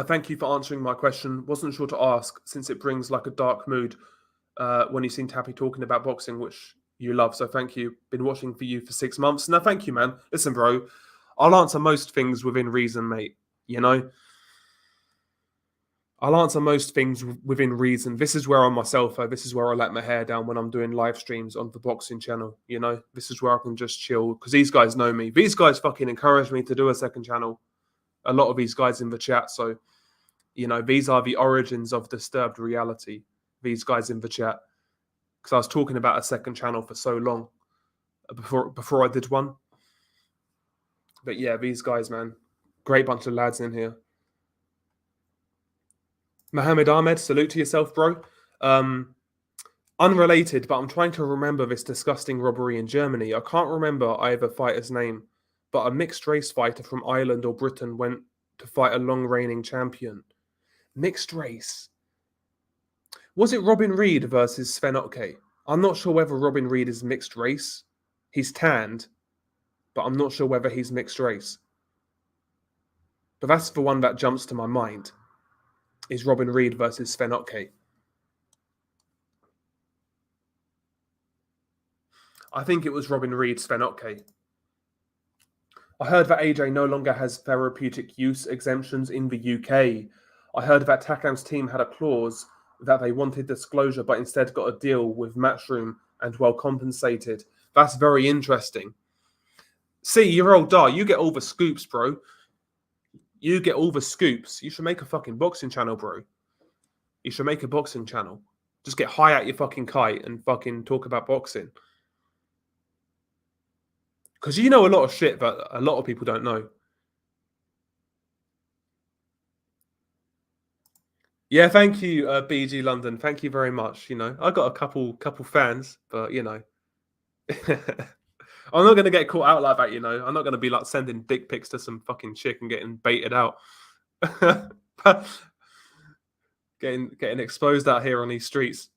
Thank you for answering my question. Wasn't sure to ask since it brings a dark mood when you seemed happy talking about boxing, which you love. So thank you. Been watching for you for 6 months. No, thank you, man. Listen, bro, I'll answer most things within reason, mate. I'll answer most things within reason. This is where I'm myself. This is where I let my hair down when I'm doing live streams on the boxing channel. This is where I can just chill because these guys know me. These guys fucking encouraged me to do a second channel. A lot of these guys in the chat. So, these are the origins of Disturbed Reality. These guys in the chat. Because I was talking about a second channel for so long before I did one. But yeah, these guys, man. Great bunch of lads in here. Mohammed Ahmed, salute to yourself, bro. Unrelated, but I'm trying to remember this disgusting robbery in Germany. I can't remember either fighter's name, but a mixed race fighter from Ireland or Britain went to fight a long reigning champion. Mixed race. Was it Robin Reed versus Sven Otke? I'm not sure whether Robin Reed is mixed race. He's tanned, but I'm not sure whether he's mixed race. But that's the one that jumps to my mind, is Robin Reed versus Sven Otke. I think it was Robin Reed, Sven Otke. I heard that AJ no longer has therapeutic use exemptions in the UK. I heard that Takam's team had a clause that they wanted disclosure, but instead got a deal with Matchroom and well compensated. That's very interesting. See, you're old Dar. You get all the scoops, bro. You get all the scoops. You should make a fucking boxing channel, bro. You should make a boxing channel. Just get high at your fucking kite and fucking talk about boxing. Because you know a lot of shit that a lot of people don't know. Yeah, thank you, BG London. Thank you very much. I got a couple fans, but I'm not gonna get caught out like that. I'm not gonna be like sending dick pics to some fucking chick and getting baited out, getting exposed out here on these streets.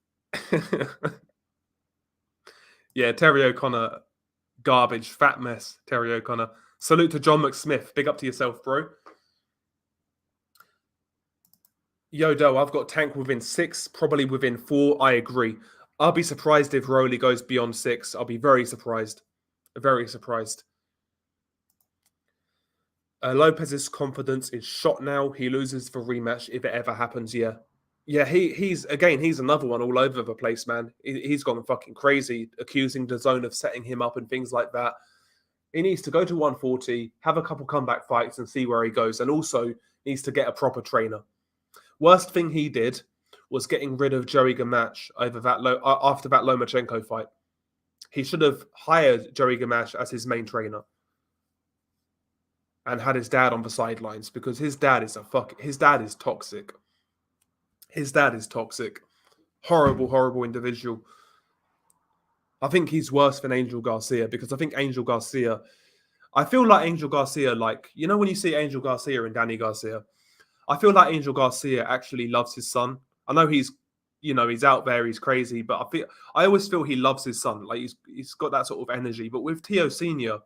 Yeah, Terry O'Connor, garbage, fat mess. Terry O'Connor. Salute to John McSmith. Big up to yourself, bro. Yo, Doe, I've got Tank within 6, probably within 4. I agree. I'll be surprised if Rowley goes beyond 6. I'll be very surprised. Very surprised. Lopez's confidence is shot now. He loses the rematch if it ever happens. Yeah. Yeah, he's another one all over the place, man. He's gone fucking crazy, accusing DAZN of setting him up and things like that. He needs to go to 140, have a couple comeback fights and see where he goes, and also needs to get a proper trainer. Worst thing he did was getting rid of Joey Gamache after that Lomachenko fight. He should have hired Joey Gamache as his main trainer and had his dad on the sidelines, because his dad is toxic. His dad is toxic. Horrible, horrible individual. I think he's worse than Angel Garcia, because I think Angel Garcia, I feel like Angel Garcia, like, when you see Angel Garcia and Danny Garcia, I feel like Angel Garcia actually loves his son. I know he's out there, he's crazy, but I always feel he loves his son. Like he's got that sort of energy. But with Tio Senior,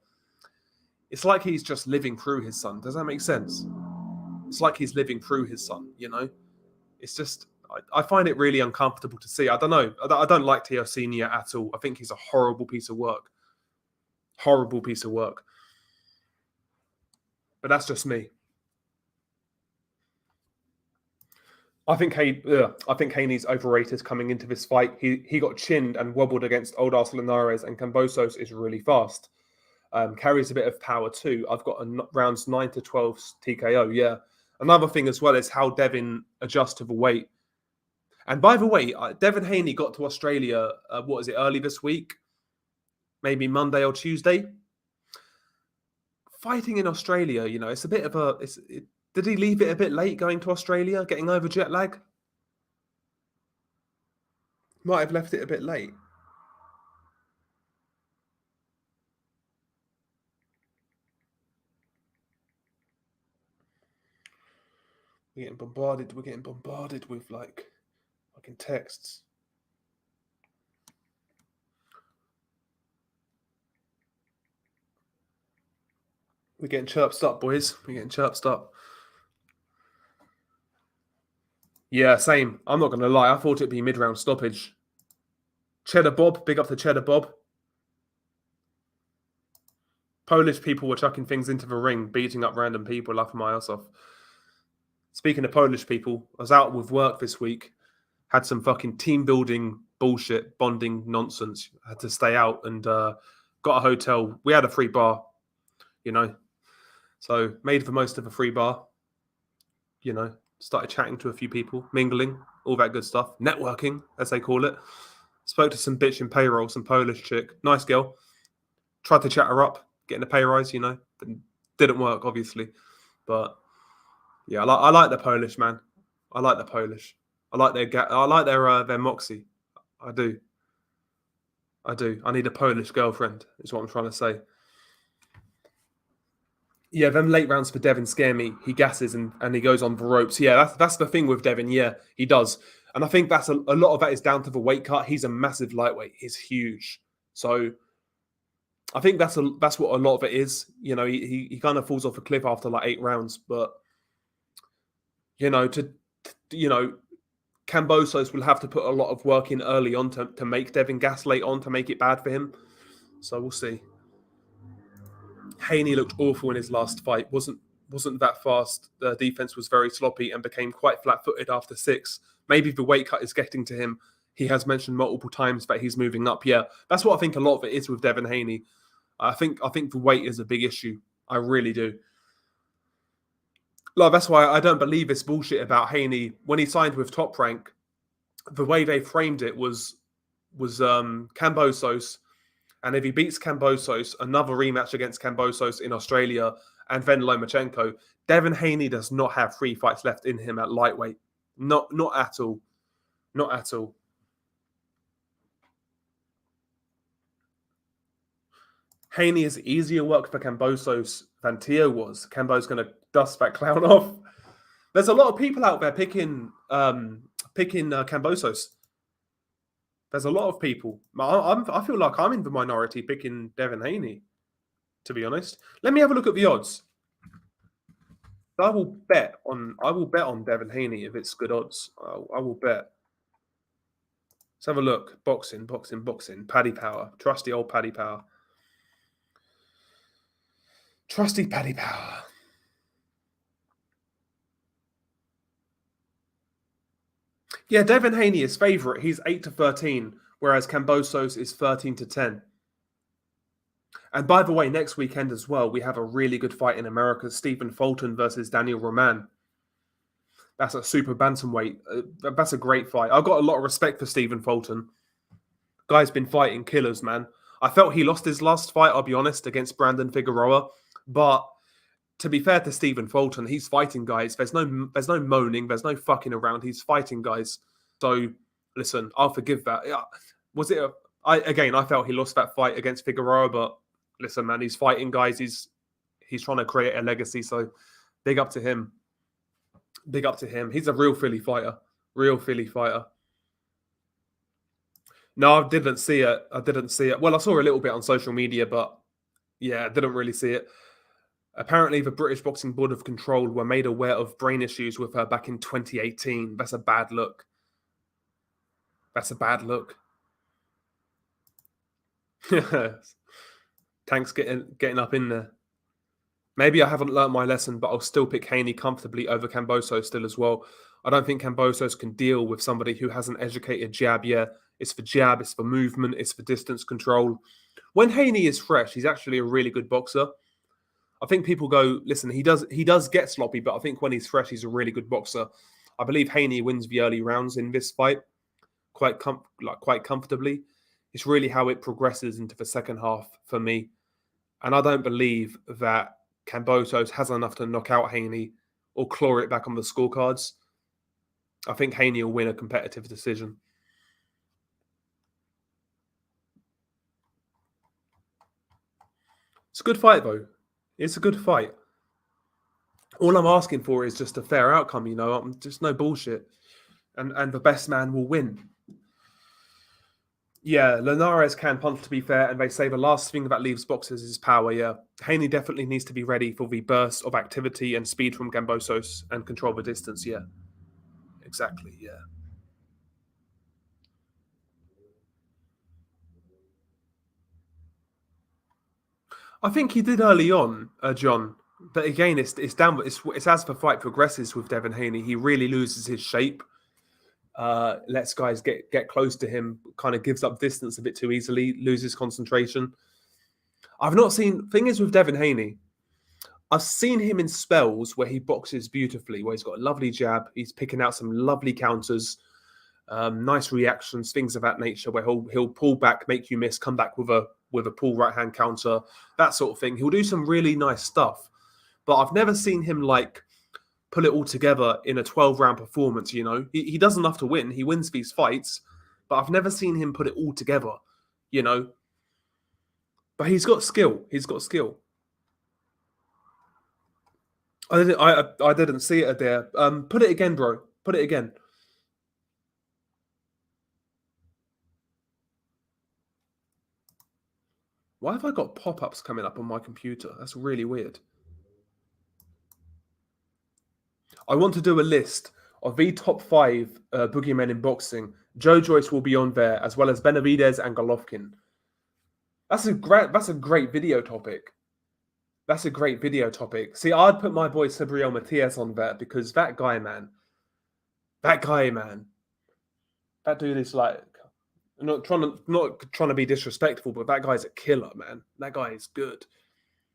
it's like he's just living through his son. Does that make sense? It's like he's living through his son. It's just I find it really uncomfortable to see. I don't know. I don't like Tio Senior at all. I think he's a horrible piece of work. Horrible piece of work. But that's just me. I think Haney's overrated coming into this fight. He got chinned and wobbled against old Arce Linares, and Cambosos is really fast. Carries a bit of power too. I've got rounds 9 to 12 TKO. Yeah. Another thing as well is how Devin adjusts to the weight. And by the way, Devin Haney got to Australia, early this week? Maybe Monday or Tuesday? Fighting in Australia, it's a bit of a... Did he leave it a bit late going to Australia, getting over jet lag? Might have left it a bit late. We're getting bombarded with like fucking texts. We're getting chirped up, boys. We're getting chirped up. Yeah, same. I'm not going to lie. I thought it'd be mid-round stoppage. Cheddar Bob. Big up to Cheddar Bob. Polish people were chucking things into the ring, beating up random people, laughing my ass off. Speaking of Polish people, I was out with work this week. Had some fucking team building bullshit, bonding nonsense. I had to stay out and got a hotel. We had a free bar, So made the most of a free bar. Started chatting to a few people, mingling, all that good stuff. Networking, as they call it. Spoke to some bitch in payroll, some Polish chick. Nice girl. Tried to chat her up, getting a pay rise, Didn't work, obviously. But yeah, I like the Polish, man. I like the Polish. I like their moxie. I do. I need a Polish girlfriend, is what I'm trying to say. Yeah, them late rounds for Devin scare me. He gasses and he goes on the ropes. Yeah, that's the thing with Devin. Yeah, he does. And I think that's a lot of that is down to the weight cut. He's a massive lightweight. He's huge. So I think that's what a lot of it is. He kind of falls off a cliff after like 8 rounds. But Cambosos will have to put a lot of work in early on to make Devin gas late on, to make it bad for him. So we'll see. Haney looked awful in his last fight. Wasn't that fast. The defense was very sloppy and became quite flat-footed after 6. Maybe the weight cut is getting to him. He has mentioned multiple times that he's moving up. Yeah, that's what I think a lot of it is with Devin Haney. I think the weight is a big issue. I really do. Like, that's why I don't believe this bullshit about Haney. When he signed with Top Rank, the way they framed it was Cambosos. And if he beats Cambosos, another rematch against Cambosos in Australia, and then Lomachenko, Devin Haney does not have 3 fights left in him at lightweight. Not at all. Not at all. Haney is easier work for Cambosos than Tio was. Cambo's going to dust that clown off. There's a lot of people out there picking Cambosos. There's a lot of people. I feel like I'm in the minority picking Devin Haney, to be honest. Let me have a look at the odds. I will bet on Devin Haney if it's good odds. I will bet. Let's have a look. Boxing. Paddy Power. Trusty old Paddy Power. Trusty Paddy Power. Yeah, Devin Haney is favourite. He's 8-13, whereas Cambosos is 13-10. And by the way, next weekend as well, we have a really good fight in America. Stephen Fulton versus Daniel Roman. That's a super bantamweight. That's a great fight. I've got a lot of respect for Stephen Fulton. Guy's been fighting killers, man. I felt he lost his last fight, I'll be honest, against Brandon Figueroa. But to be fair to Stephen Fulton, he's fighting guys. There's no moaning. There's no fucking around. He's fighting guys. So, listen, I'll forgive that. I felt he lost that fight against Figueroa, but listen, man, he's fighting guys. He's trying to create a legacy. So, big up to him. Big up to him. He's a real Philly fighter. Real Philly fighter. No, I didn't see it. Well, I saw a little bit on social media, but yeah, I didn't really see it. Apparently, the British Boxing Board of Control were made aware of brain issues with her back in 2018. That's a bad look. Thanks getting up in there. Maybe I haven't learnt my lesson, but I'll still pick Haney comfortably over Cambosos still as well. I don't think Cambosos can deal with somebody who has an educated jab. Yeah, it's for jab, it's for movement, it's for distance control. When Haney is fresh, he's actually a really good boxer. I think people go, listen, he does get sloppy, but I think when he's fresh, he's a really good boxer. I believe Haney wins the early rounds in this fight quite comfortably. It's really how it progresses into the second half for me. And I don't believe that Cambosos has enough to knock out Haney or claw it back on the scorecards. I think Haney will win a competitive decision. It's a good fight, though. It's a good fight. All I'm asking for is just a fair outcome, you know. Just no bullshit. And the best man will win. Yeah, Linares can punch, to be fair, and they say the last thing that leaves boxers is power, yeah. Haney definitely needs to be ready for the burst of activity and speed from Cambosos and control the distance, yeah. Exactly, yeah. I think he did early on, John. But again, it's down. It's as the fight progresses with Devin Haney, he really loses his shape. Lets guys get close to him, kind of gives up distance a bit too easily, loses concentration. I've not seen... Thing is with Devin Haney, I've seen him in spells where he boxes beautifully, where he's got a lovely jab, he's picking out some lovely counters, nice reactions, things of that nature, where he'll pull back, make you miss, come back with a pull right hand counter, that sort of thing. He'll do some really nice stuff, but I've never seen him like pull it all together in a 12-round performance, you know. He does enough to win. He wins these fights, but I've never seen him put it all together, you know. But he's got skill. He's got skill. I didn't see it there. Put it again, bro. Put it again. Why have I got pop-ups coming up on my computer? That's really weird. I want to do a list of the top 5 boogeymen in boxing. Joe Joyce will be on there, as well as Benavidez and Golovkin. That's a great video topic. That's a great video topic. See, I'd put my boy Sabriel Matias on there because that guy, man. That dude is like, not trying to be disrespectful, but that guy's a killer, man. That guy is good.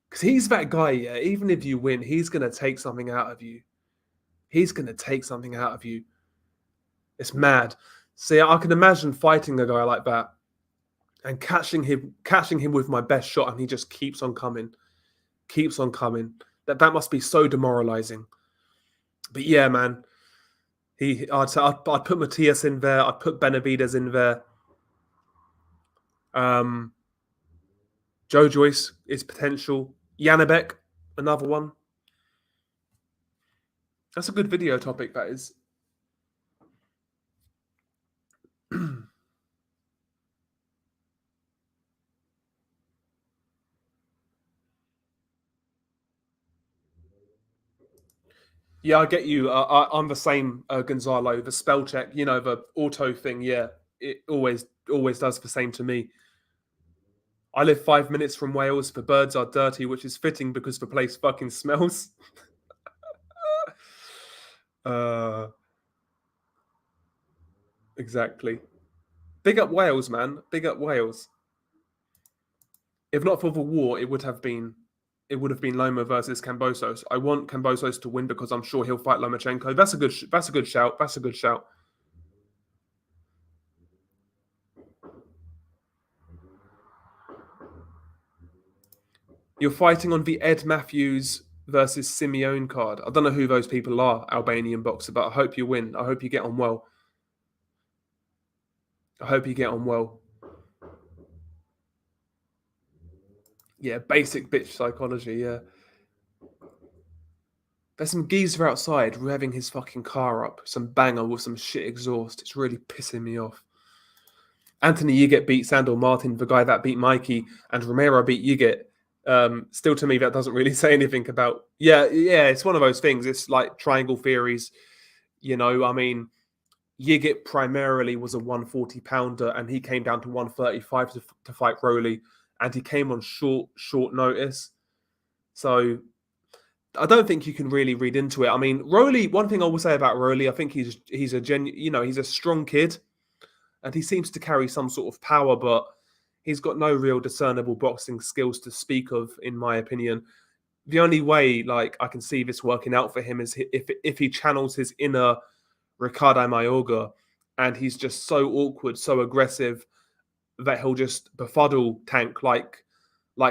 Because he's that guy, yeah, even if you win, he's going to take something out of you. He's going to take something out of you. It's mad. See, I can imagine fighting a guy like that and catching him with my best shot, and he just keeps on coming. That must be so demoralizing. But yeah, man, I'd put Matias in there. I'd put Benavidez in there. Joe Joyce is potential. Janabek, another one. That's a good video topic, that is. Yeah, I get you. I'm the same, Gonzalo. The spell check, the auto thing. Yeah, it always does the same to me. I live 5 minutes from Wales. The birds are dirty, which is fitting because the place fucking smells. Exactly. Big up Wales, man. Big up Wales. If not for the war, it would have been Loma versus Cambosos. I want Cambosos to win because I'm sure he'll fight Lomachenko. That's a good shout. That's a good shout. You're fighting on the Ed Matthews versus Simeone card. I don't know who those people are, Albanian boxer, but I hope you win. I hope you get on well. Yeah, basic bitch psychology, yeah. There's some geezer outside revving his fucking car up. Some banger with some shit exhaust. It's really pissing me off. Anthony Yigit beat Sandor Martin, the guy that beat Mikey, and Romero beat Yigit. Still, to me, that doesn't really say anything about... Yeah, it's one of those things. It's like triangle theories. I mean, Yigit primarily was a 140-pounder, and he came down to 135 to fight Rolly, and he came on short notice. So I don't think you can really read into it. I mean, Rolly, one thing I will say about Rolly, I think he's a he's a strong kid, and he seems to carry some sort of power, but he's got no real discernible boxing skills to speak of, in my opinion. The only way, I can see this working out for him is if he channels his inner Ricardo Mayorga, and he's just so awkward, so aggressive that he'll just befuddle Tank like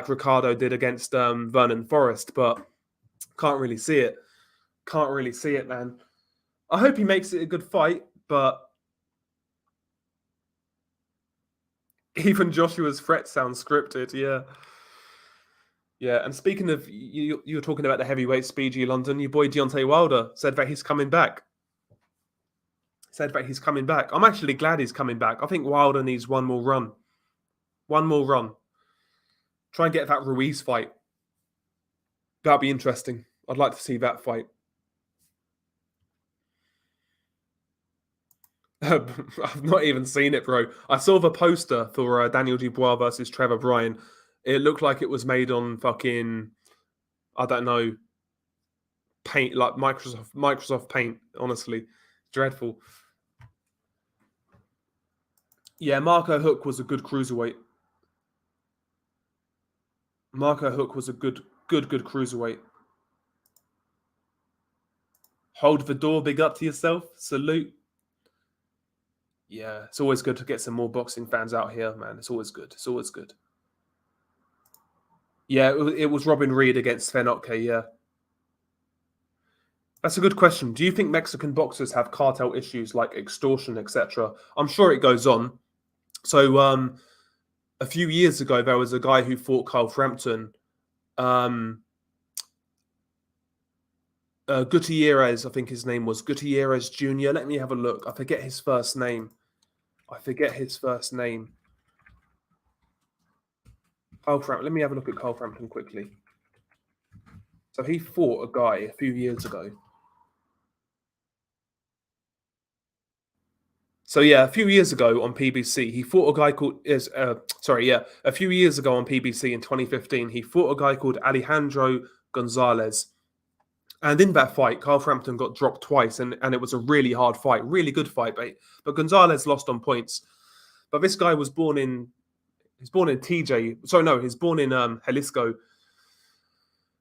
Ricardo did against Vernon Forrest, but can't really see it. Man. I hope he makes it a good fight, but even Joshua's threat sounds scripted, yeah. Yeah, and speaking of, you were talking about the heavyweight speedy London, your boy Deontay Wilder said that he's coming back. I'm actually glad he's coming back. I think Wilder needs one more run. Try and get that Ruiz fight. That'd be interesting. I'd like to see that fight. I've not even seen it, bro. I saw the poster for Daniel Dubois versus Trevor Bryan. It looked like it was made on fucking, I don't know, Paint, like Microsoft Paint. Honestly, dreadful. Yeah, Marco Hook was a good cruiserweight. Cruiserweight. Hold the door, big up to yourself. Salute. Yeah, it's always good to get some more boxing fans out here, man. It's always good. Yeah, it was Robin Reed against Sven Otke, yeah. That's a good question. Do you think Mexican boxers have cartel issues like extortion, etc.? I'm sure it goes on. So a few years ago, there was a guy who fought Carl Frampton. Gutierrez, I think his name was Gutierrez Jr. Let me have a look. I forget his first name. Carl Frampton. Let me have a look at Carl Frampton quickly. So he fought a guy a few years ago. So yeah, a few years ago on PBC, he fought a guy called a few years ago on PBC in 2015, he fought a guy called Alejandro Gonzalez. And in that fight, Carl Frampton got dropped twice, and it was a really hard fight, really good fight, but Gonzalez lost on points. But this guy was born in TJ. Sorry, no, he's born in Jalisco.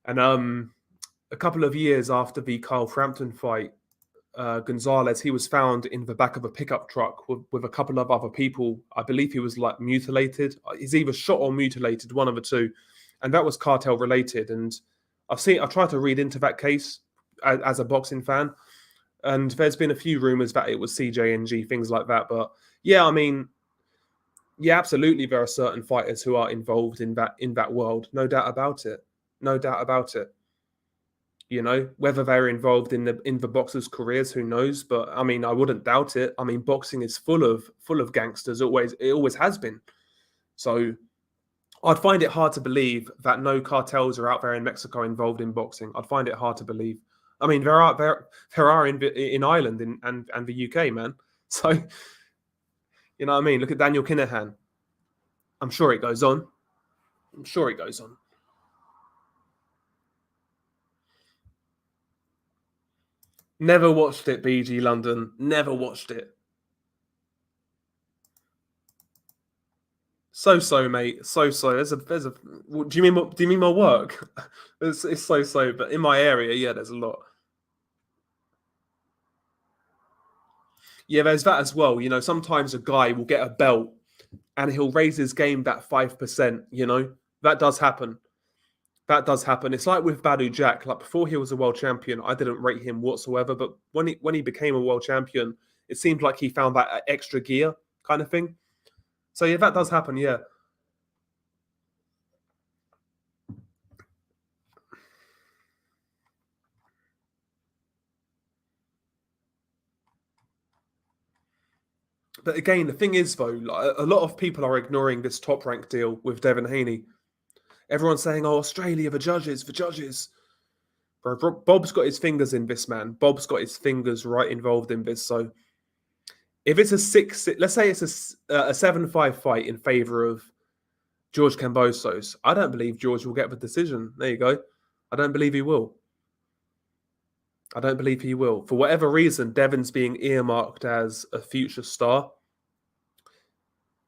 And a couple of years after the Carl Frampton fight, Gonzalez, he was found in the back of a pickup truck with a couple of other people. I believe he was mutilated. He's either shot or mutilated, one of the two. And that was cartel related. And I've tried to read into that case as a boxing fan. And there's been a few rumors that it was CJNG, things like that. But yeah, I mean, yeah, absolutely, there are certain fighters who are involved in that world. No doubt about it. No doubt about it. You know, whether they're involved in the boxers' careers, who knows? But I mean, I wouldn't doubt it. I mean, boxing is full of gangsters. It always has been. So I'd find it hard to believe that no cartels are out there in Mexico involved in boxing. I'd find it hard to believe. I mean, there are in Ireland and the UK, man. So you know what I mean? Look at Daniel Kinahan. I'm sure it goes on. I'm sure it goes on. Never watched it, BG London. Never watched it. So, mate. So. There's a. Do you mean my work? It's so. But in my area, yeah, there's a lot. Yeah, there's that as well. You know, sometimes a guy will get a belt and he'll raise his game that 5%. You know, that does happen. That does happen. It's like with Badu Jack. Like before he was a world champion, I didn't rate him whatsoever. But when he became a world champion, it seemed like he found that extra gear kind of thing. So yeah, that does happen. Yeah. But again, the thing is though, like, a lot of people are ignoring this top rank deal with Devin Haney. Everyone's saying, "Oh, Australia, the judges." Bro, Bob's got his fingers in this, man. Bob's got his fingers right involved in this. So if it's a 6, let's say it's a 7-5 fight in favor of George Cambosos, I don't believe George will get the decision. There you go. I don't believe he will. I don't believe he will. For whatever reason, Devin's being earmarked as a future star.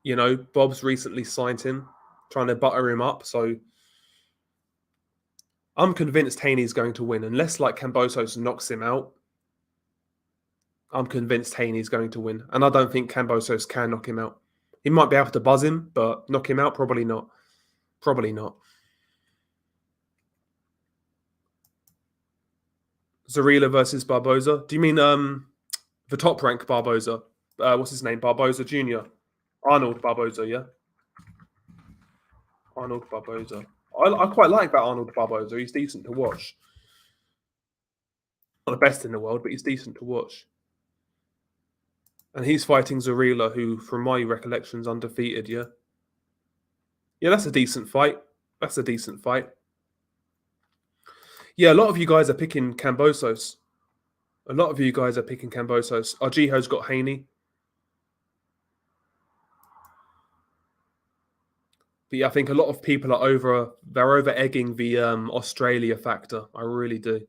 You know, Bob's recently signed him, trying to butter him up. So I'm convinced Haney's going to win. Unless like Cambosos knocks him out, I'm convinced Haney's going to win. And I don't think Cambosos can knock him out. He might be able to buzz him, but knock him out, probably not. Probably not. Zorrilla versus Barboza. Do you mean the top rank Barboza? What's his name? Barboza Jr. Arnold Barboza, yeah? Arnold Barboza. I quite like that Arnold Barboza. He's decent to watch. Not the best in the world, but he's decent to watch. And he's fighting Zorrilla, who, from my recollections, undefeated, yeah? Yeah, that's a decent fight. That's a decent fight. Yeah, a lot of you guys are picking Cambosos. A lot of you guys are picking Cambosos. Arjiho's got Haney. But yeah, I think a lot of people are over egging the Australia factor. I really do.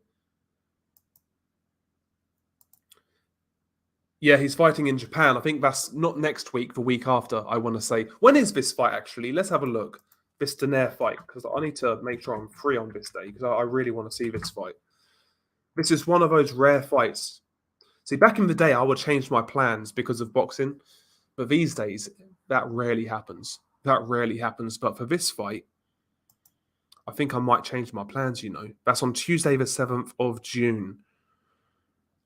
Yeah, he's fighting in Japan. I think that's not next week, the week after, I want to say. When is this fight, actually? Let's have a look. This Daenerys fight, because I need to make sure I'm free on this day, because I really want to see this fight. This is one of those rare fights. See, back in the day, I would change my plans because of boxing. But these days, that rarely happens. That rarely happens. But for this fight, I think I might change my plans, you know. That's on Tuesday, the 7th of June.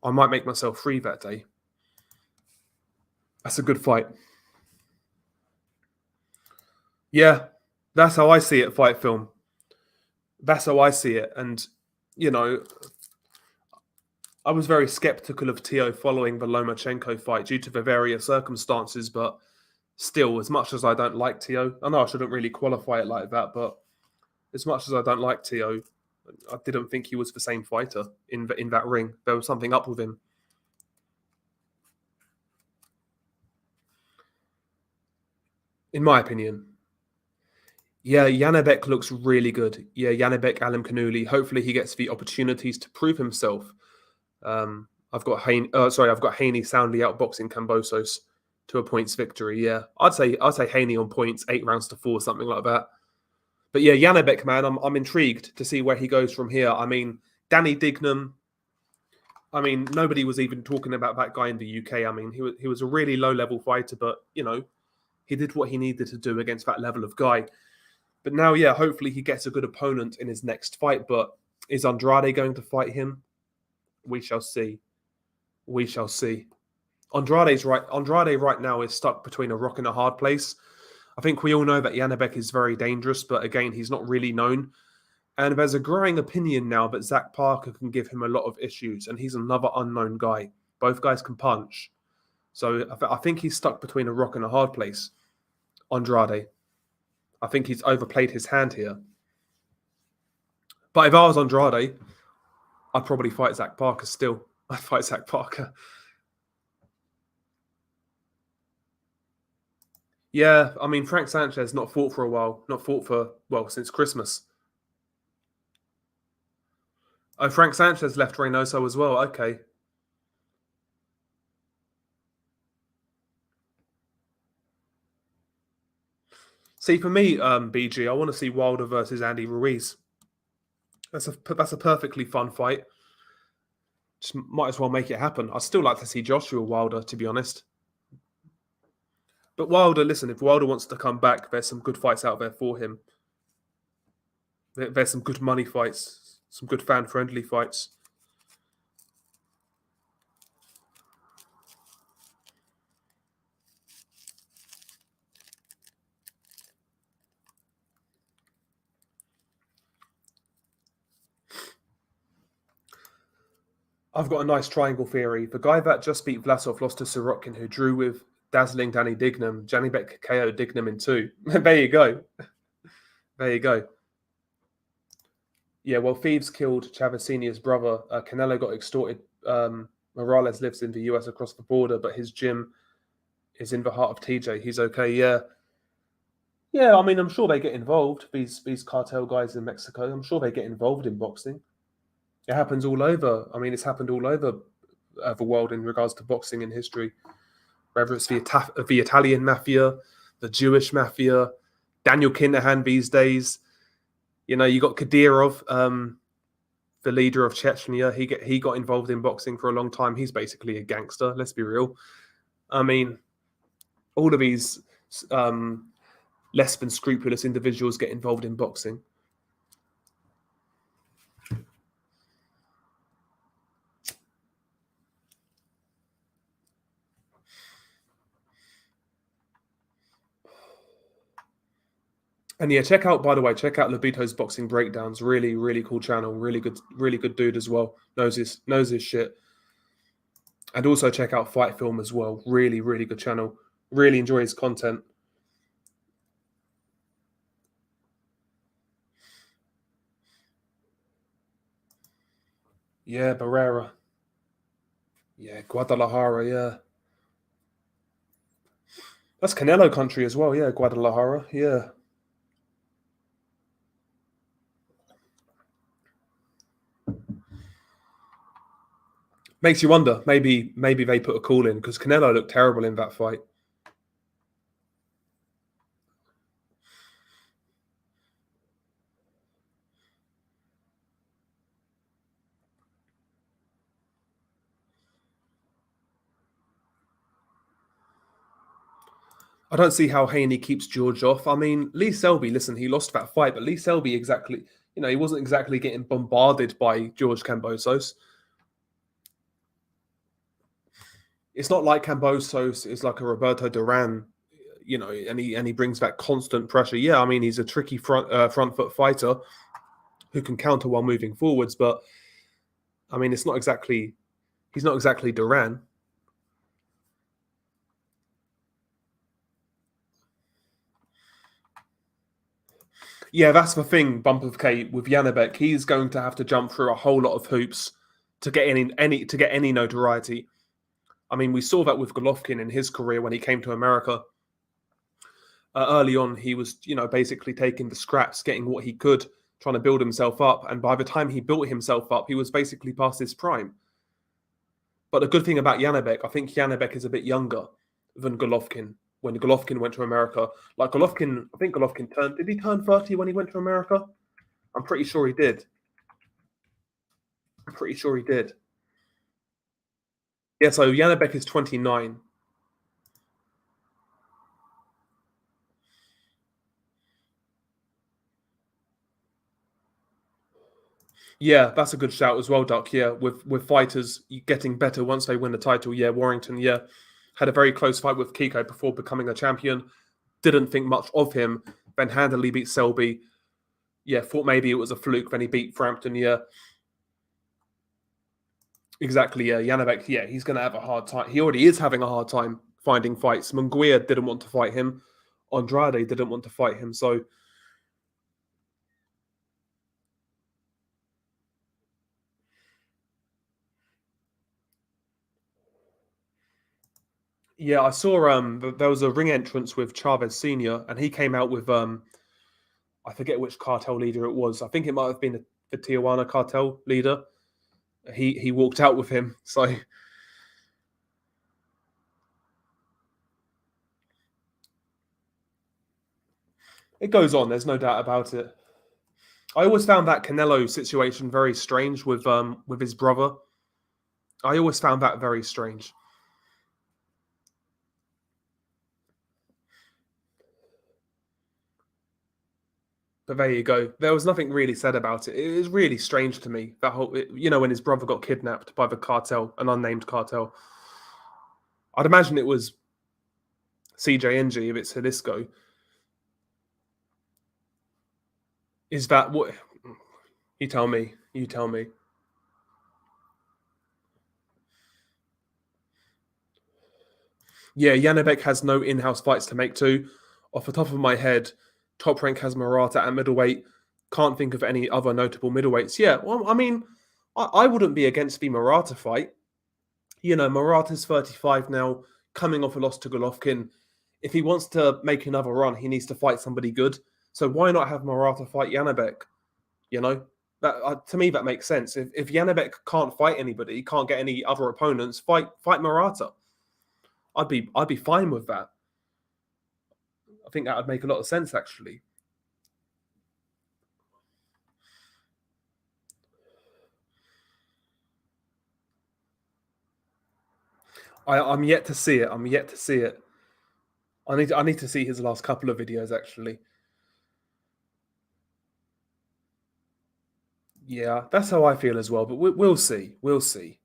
I might make myself free that day. That's a good fight. Yeah, that's how I see it, Fight Film. That's how I see it. And, you know, I was very skeptical of Teo following the Lomachenko fight due to the various circumstances, but still, as much as I don't like Teo, I know I shouldn't really qualify it like that, but as much as I don't like Teo, I didn't think he was the same fighter in that ring. There was something up with him. In my opinion. Yeah, Janabek looks really good. Yeah, Janabek Alim Kanuli. Hopefully he gets the opportunities to prove himself. I've got Haney soundly outboxing Cambosos to a points victory. Yeah, I'd say Haney on points, 8 rounds to 4, something like that. But yeah, Janabek, man, I'm intrigued to see where he goes from here. I mean, Danny Dignam. I mean, nobody was even talking about that guy in the UK. I mean, he was a really low level fighter, but you know, he did what he needed to do against that level of guy. But now, yeah, hopefully he gets a good opponent in his next fight. But is Andrade going to fight him? We shall see. We shall see. Andrade right now is stuck between a rock and a hard place. I think we all know that Janibek is very dangerous, but again, he's not really known. And there's a growing opinion now that Zach Parker can give him a lot of issues, and he's another unknown guy. Both guys can punch. So I think he's stuck between a rock and a hard place. Andrade. I think he's overplayed his hand here. But if I was Andrade, I'd probably fight Zach Parker still. I'd fight Zach Parker. Yeah, I mean, Frank Sanchez not fought for a while. Not fought for, well, since Christmas. Oh, Frank Sanchez left Reynoso as well. Okay. See, for me, BG, I want to see Wilder versus Andy Ruiz. That's a perfectly fun fight. Just might as well make it happen. I'd still like to see Joshua Wilder, to be honest. But Wilder, listen, if Wilder wants to come back, there's some good fights out there for him. There's some good money fights, some good fan-friendly fights. I've got a nice triangle theory. The guy that just beat Vlasov lost to Sorokin, who drew with dazzling Danny Dignam. Janibek KO Dignam in 2. There you go. There you go. Yeah, well, Thieves killed Chavez Sr.'s brother. Canelo got extorted. Morales lives in the US across the border, but his gym is in the heart of TJ. He's okay, yeah. Yeah, I mean, I'm sure they get involved, these cartel guys in Mexico. I'm sure they get involved in boxing. It happens all over. I mean, it's happened all over the world in regards to boxing in history. Whether it's the Italian mafia, the Jewish mafia, Daniel Kinahan these days. You know, you got Kadyrov, the leader of Chechnya. He got involved in boxing for a long time. He's basically a gangster. Let's be real. I mean, all of these less than scrupulous individuals get involved in boxing. And yeah, by the way, check out Lobito's Boxing Breakdowns. Really, really cool channel. Really good dude as well. Knows his shit. And also check out Fight Film as well. Really, really good channel. Really enjoy his content. Yeah, Barrera. Yeah, Guadalajara, yeah. That's Canelo country as well, yeah, Guadalajara, yeah. Makes you wonder, maybe they put a call in, because Canelo looked terrible in that fight. I don't see how Haney keeps George off. I mean, Lee Selby, listen, he lost that fight, but Lee Selby he wasn't exactly getting bombarded by George Cambosos. It's not like Cambosos is like a Roberto Duran, and he brings that constant pressure. Yeah, I mean, he's a tricky front foot fighter who can counter while moving forwards, but I mean, he's not exactly Duran. Yeah, that's the thing, Bump of K, with Janibek. He's going to have to jump through a whole lot of hoops to get any notoriety. I mean, we saw that with Golovkin in his career when he came to America. Early on, he was, basically taking the scraps, getting what he could, trying to build himself up. And by the time he built himself up, he was basically past his prime. But the good thing about Janibek, I think Janibek is a bit younger than Golovkin. When Golovkin went to America, I think Golovkin did he turn 30 when he went to America? I'm pretty sure he did. Yeah, so Janibek is 29. Yeah, that's a good shout as well, Duck. Yeah, with fighters getting better once they win the title. Yeah, Warrington, yeah, had a very close fight with Kiko before becoming a champion. Didn't think much of him. Then handily beat Selby. Yeah, thought maybe it was a fluke. Then he beat Frampton. Yeah, exactly. Yeah, Janabek. Yeah, he's going to have a hard time. He already is having a hard time finding fights. Munguia didn't want to fight him. Andrade didn't want to fight him. So yeah, I saw there was a ring entrance with Chavez Senior, and he came out with I forget which cartel leader it was. I think it might have been the Tijuana cartel leader. He walked out with him. So it goes on. There's no doubt about it. I always found that Canelo situation very strange with his brother. I always found that very strange. But there you go. There was nothing really said about it. It was really strange to me that whole, when his brother got kidnapped by the cartel, an unnamed cartel. I'd imagine it was CJNG if it's Jalisco. Is that what? You tell me. You tell me. Yeah, Janabek has no in-house fights to make too. Off the top of my head, Top Rank has Murata at middleweight. Can't think of any other notable middleweights. Yeah, well, I mean, I wouldn't be against the Murata fight. Murata's 35 now, coming off a loss to Golovkin. If he wants to make another run, he needs to fight somebody good. So why not have Murata fight Janabek? That to me that makes sense. If Janabek can't fight anybody, can't get any other opponents, fight Murata. I'd be fine with that. I think that would make a lot of sense, actually. I'm yet to see it. I'm yet to see it. I need to see his last couple of videos, actually. Yeah, that's how I feel as well. But we'll see. We'll see.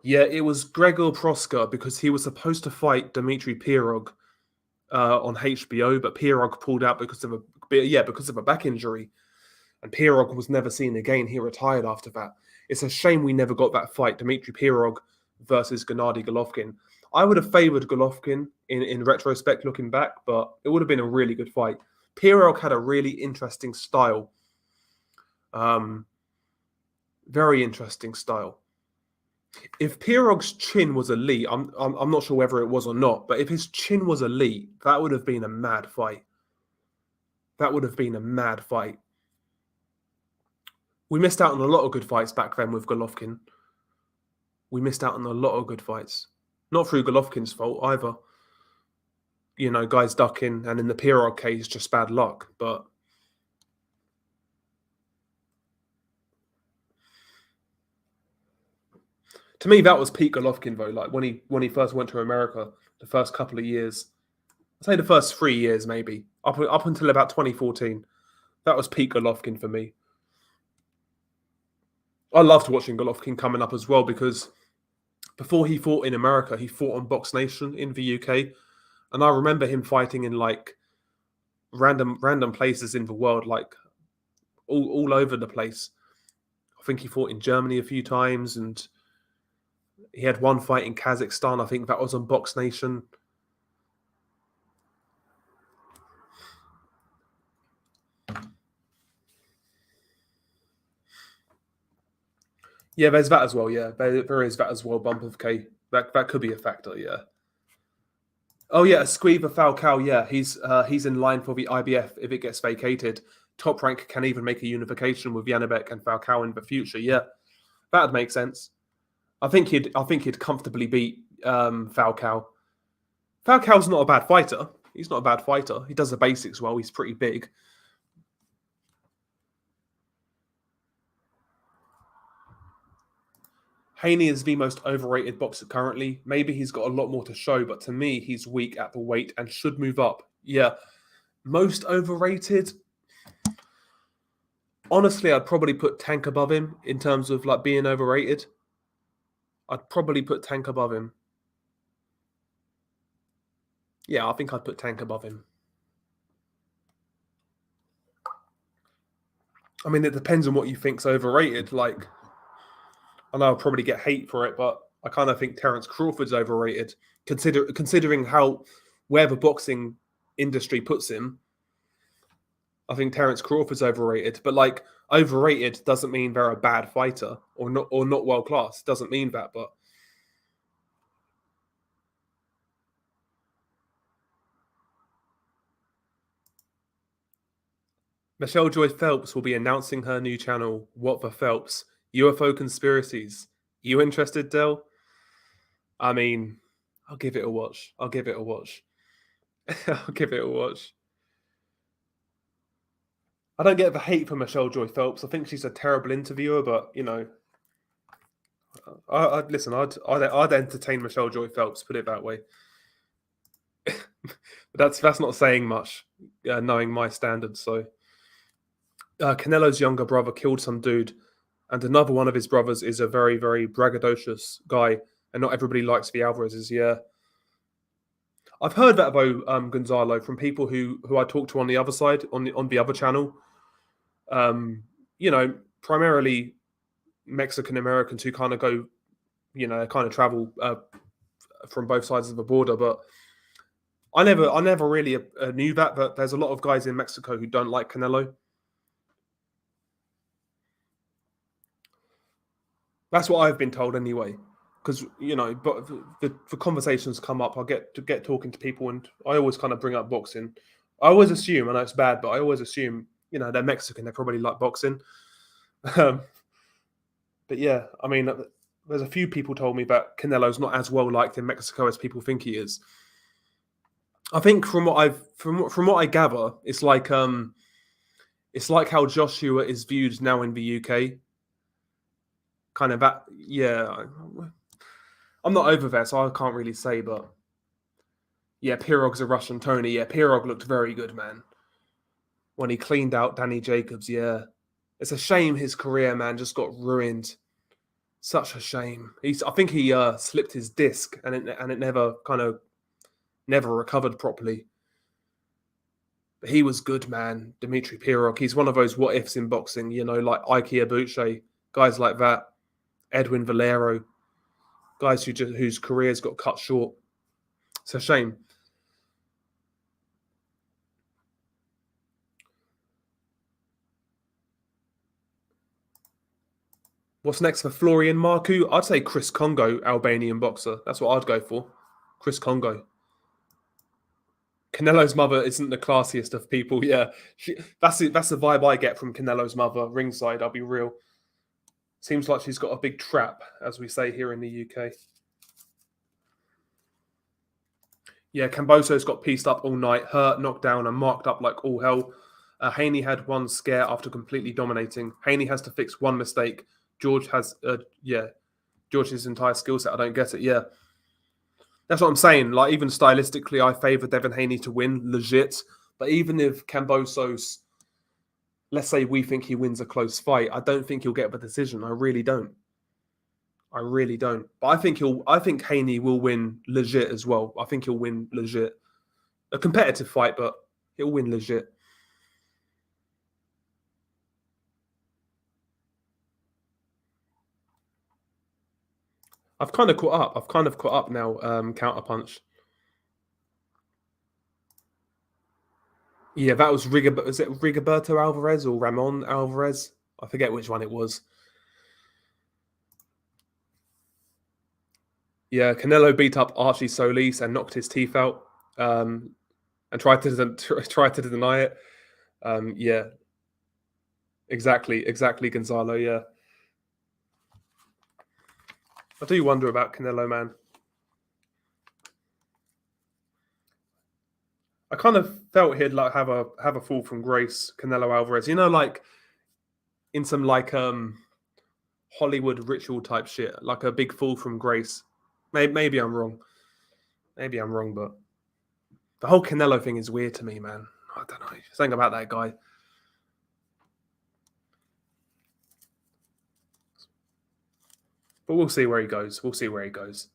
Yeah, it was Gregor Proska because he was supposed to fight Dmitry Pirog on HBO, but Pirog pulled out because of a back injury, and Pirog was never seen again. He retired after that. It's a shame we never got that fight, Dmitry Pirog versus Gennady Golovkin. I would have favoured Golovkin in retrospect, looking back, but it would have been a really good fight. Pirog had a really interesting style. Very interesting style. If Pirog's chin was elite, I'm not sure whether it was or not, but if his chin was elite, that would have been a mad fight. That would have been a mad fight. We missed out on a lot of good fights back then with Golovkin. We missed out on a lot of good fights. Not through Golovkin's fault either. Guys ducking, and in the Pirog case, just bad luck. But to me, that was peak Golovkin, though. Like when he first went to America, the first couple of years. I'd say the first 3 years, maybe. Up until about 2014. That was peak Golovkin for me. I loved watching Golovkin coming up as well because before he fought in America, he fought on Box Nation in the UK. And I remember him fighting in like random places in the world, like all over the place. I think he fought in Germany a few times, and he had one fight in Kazakhstan. I think that was on Box Nation. Yeah, there's that as well. Yeah, there is that as well. Bump of K. That could be a factor. Yeah. Oh yeah, Esquiva Falcao. Yeah, he's in line for the IBF if it gets vacated. Top Rank can even make a unification with Janabek and Falcao in the future. Yeah, that'd make sense. I think he'd comfortably beat Falcao. Falcao's not a bad fighter. He's not a bad fighter. He does the basics well. He's pretty big. Haney is the most overrated boxer currently. Maybe he's got a lot more to show, but to me, he's weak at the weight and should move up. Yeah, most overrated. Honestly, I'd probably put Tank above him in terms of like being overrated. I'd probably put Tank above him. Yeah, I think I'd put Tank above him. I mean, it depends on what you think's overrated. Like, I know I'll probably get hate for it, but I kind of think Terence Crawford's overrated, considering how where the boxing industry puts him. I think Terence Crawford's overrated, but like overrated doesn't mean they're a bad fighter or not world class. Doesn't mean that, but Michelle Joy Phelps will be announcing her new channel, What the Phelps, UFO Conspiracies. You interested, Del? I mean, I'll give it a watch. I'll give it a watch. I'll give it a watch. I don't get the hate for Michelle Joy Phelps. I think she's a terrible interviewer, but you know, I'd listen. I'd entertain Michelle Joy Phelps. Put it that way. But that's not saying much, knowing my standards. So, Canelo's younger brother killed some dude, and another one of his brothers is a very very braggadocious guy, and not everybody likes the Alvarez's. Yeah, I've heard that though, Gonzalo, from people who I talked to on the other side on the other channel. You know, primarily Mexican Americans who kind of go, you know, kind of travel from both sides of the border. But I never really knew that. But there's a lot of guys in Mexico who don't like Canelo. That's what I've been told anyway. Because you know, but the conversations come up. I get talking to people, and I always kind of bring up boxing. I always assume, I know it's bad, but I always assume, you know, they're Mexican. They probably like boxing. Um, but yeah, I mean, there's a few people told me that Canelo's not as well liked in Mexico as people think he is. I think from what I gather, it's like how Joshua is viewed now in the UK. Kind of that, yeah. I'm not over there, so I can't really say, but yeah, Pirog's a Russian Tony. Yeah, Pirog looked very good, man. When he cleaned out Danny Jacobs, yeah. It's a shame his career, man, just got ruined. Such a shame. I think he slipped his disc and it never recovered properly. But he was good, man. Dimitri Pirog. He's one of those what ifs in boxing, you know, like Ike Ibuche, guys like that. Edwin Valero, guys whose careers got cut short. It's a shame. What's next for Florian Marku? I'd say Chris Congo, Albanian boxer. That's what I'd go for. Chris Congo. Canelo's mother isn't the classiest of people. Yeah, that's the vibe I get from Canelo's mother ringside. I'll be real. Seems like she's got a big trap, as we say here in the UK. Yeah, Cambosos got pieced up all night, hurt, knocked down, and marked up like all hell. Haney had one scare after completely dominating. Haney has to fix one mistake. George has, George's entire skill set. I don't get it. Yeah, that's what I'm saying. Like, even stylistically, I favour Devin Haney to win, legit. But even if Cambosos, let's say we think he wins a close fight, I don't think he'll get the decision. I really don't. I really don't. But I think Haney will win legit as well. I think he'll win legit. A competitive fight, but he'll win legit. I've kind of caught up. I've kind of caught up now. Counterpunch. Yeah, that was Was it Rigoberto Alvarez or Ramon Alvarez? I forget which one it was. Yeah, Canelo beat up Archie Solis and knocked his teeth out, and tried to deny it. Yeah, exactly, Gonzalo. Yeah, I do wonder about Canelo, man. I kind of felt he'd like have a fall from grace, Canelo Alvarez. You know, like in some like Hollywood ritual type shit, like a big fall from grace. Maybe I'm wrong. Maybe I'm wrong, but the whole Canelo thing is weird to me, man. I don't know. Something about that guy. But we'll see where he goes. We'll see where he goes.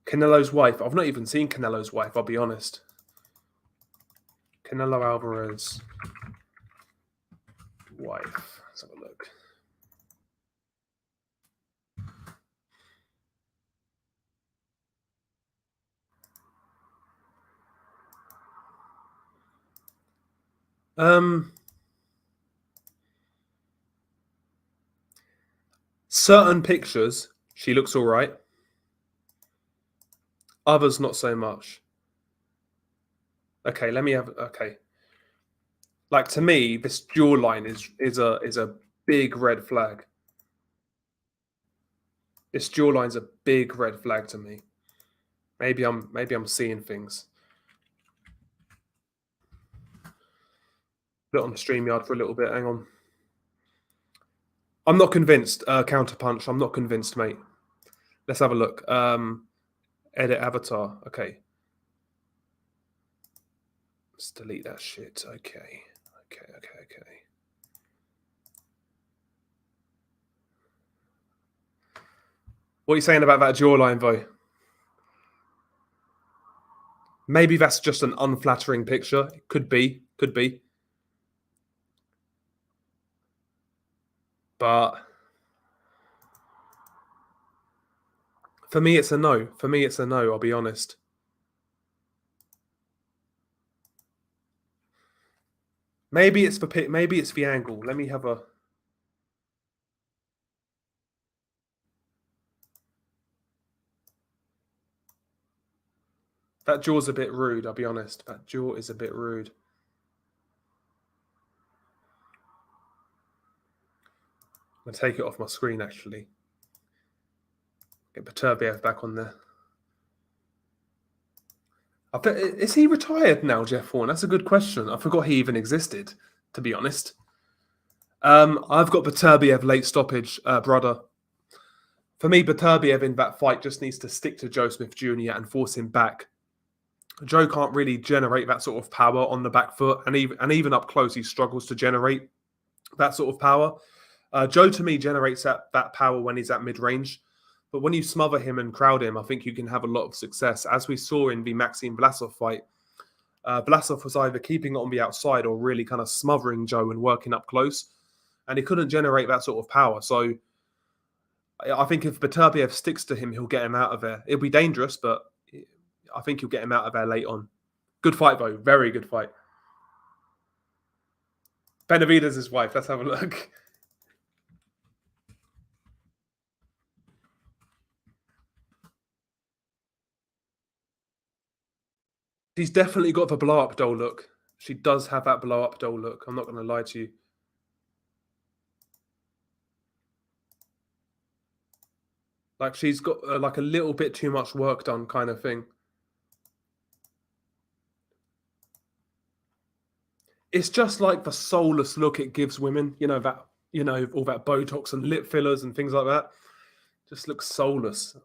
Canelo's wife. I've not even seen Canelo's wife, I'll be honest. Canelo Alvarez wife. Let's have a look. Certain pictures, she looks all right. Others, not so much. Okay, let me have. Okay, like to me, this jawline is a big red flag. This jawline's a big red flag to me. Maybe I'm seeing things. Put it on the StreamYard for a little bit. Hang on. I'm not convinced. Counterpunch. I'm not convinced, mate. Let's have a look. Edit avatar. Okay. Let's delete that shit. Okay. Okay. What are you saying about that jawline, though? Maybe that's just an unflattering picture. It could be. But for me, it's a no. I'll be honest. Maybe it's the angle. Let me have a. That jaw's a bit rude, I'll be honest. That jaw is a bit rude. I'm going to take it off my screen, actually. Get Beterbiev back on there. Is he retired now, Jeff Horn? That's a good question. I forgot he even existed, to be honest. I've got Beterbiev late stoppage, brother. For me, Beterbiev in that fight just needs to stick to Joe Smith Jr. and force him back. Joe can't really generate that sort of power on the back foot, and even up close, he struggles to generate that sort of power. Joe, to me, generates that power when he's at mid-range. But when you smother him and crowd him, I think you can have a lot of success. As we saw in the Maxim Vlasov fight, Vlasov was either keeping it on the outside or really kind of smothering Joe and working up close. And he couldn't generate that sort of power. So I think if Beterbiev sticks to him, he'll get him out of there. It'll be dangerous, but I think he'll get him out of there late on. Good fight, though. Very good fight. Benavidez' his wife. Let's have a look. She's definitely got the blow-up doll look. She does have that blow-up doll look. I'm not going to lie to you. Like she's got like a little bit too much work done kind of thing. It's just like the soulless look it gives women. All that Botox and lip fillers and things like that. Just looks soulless.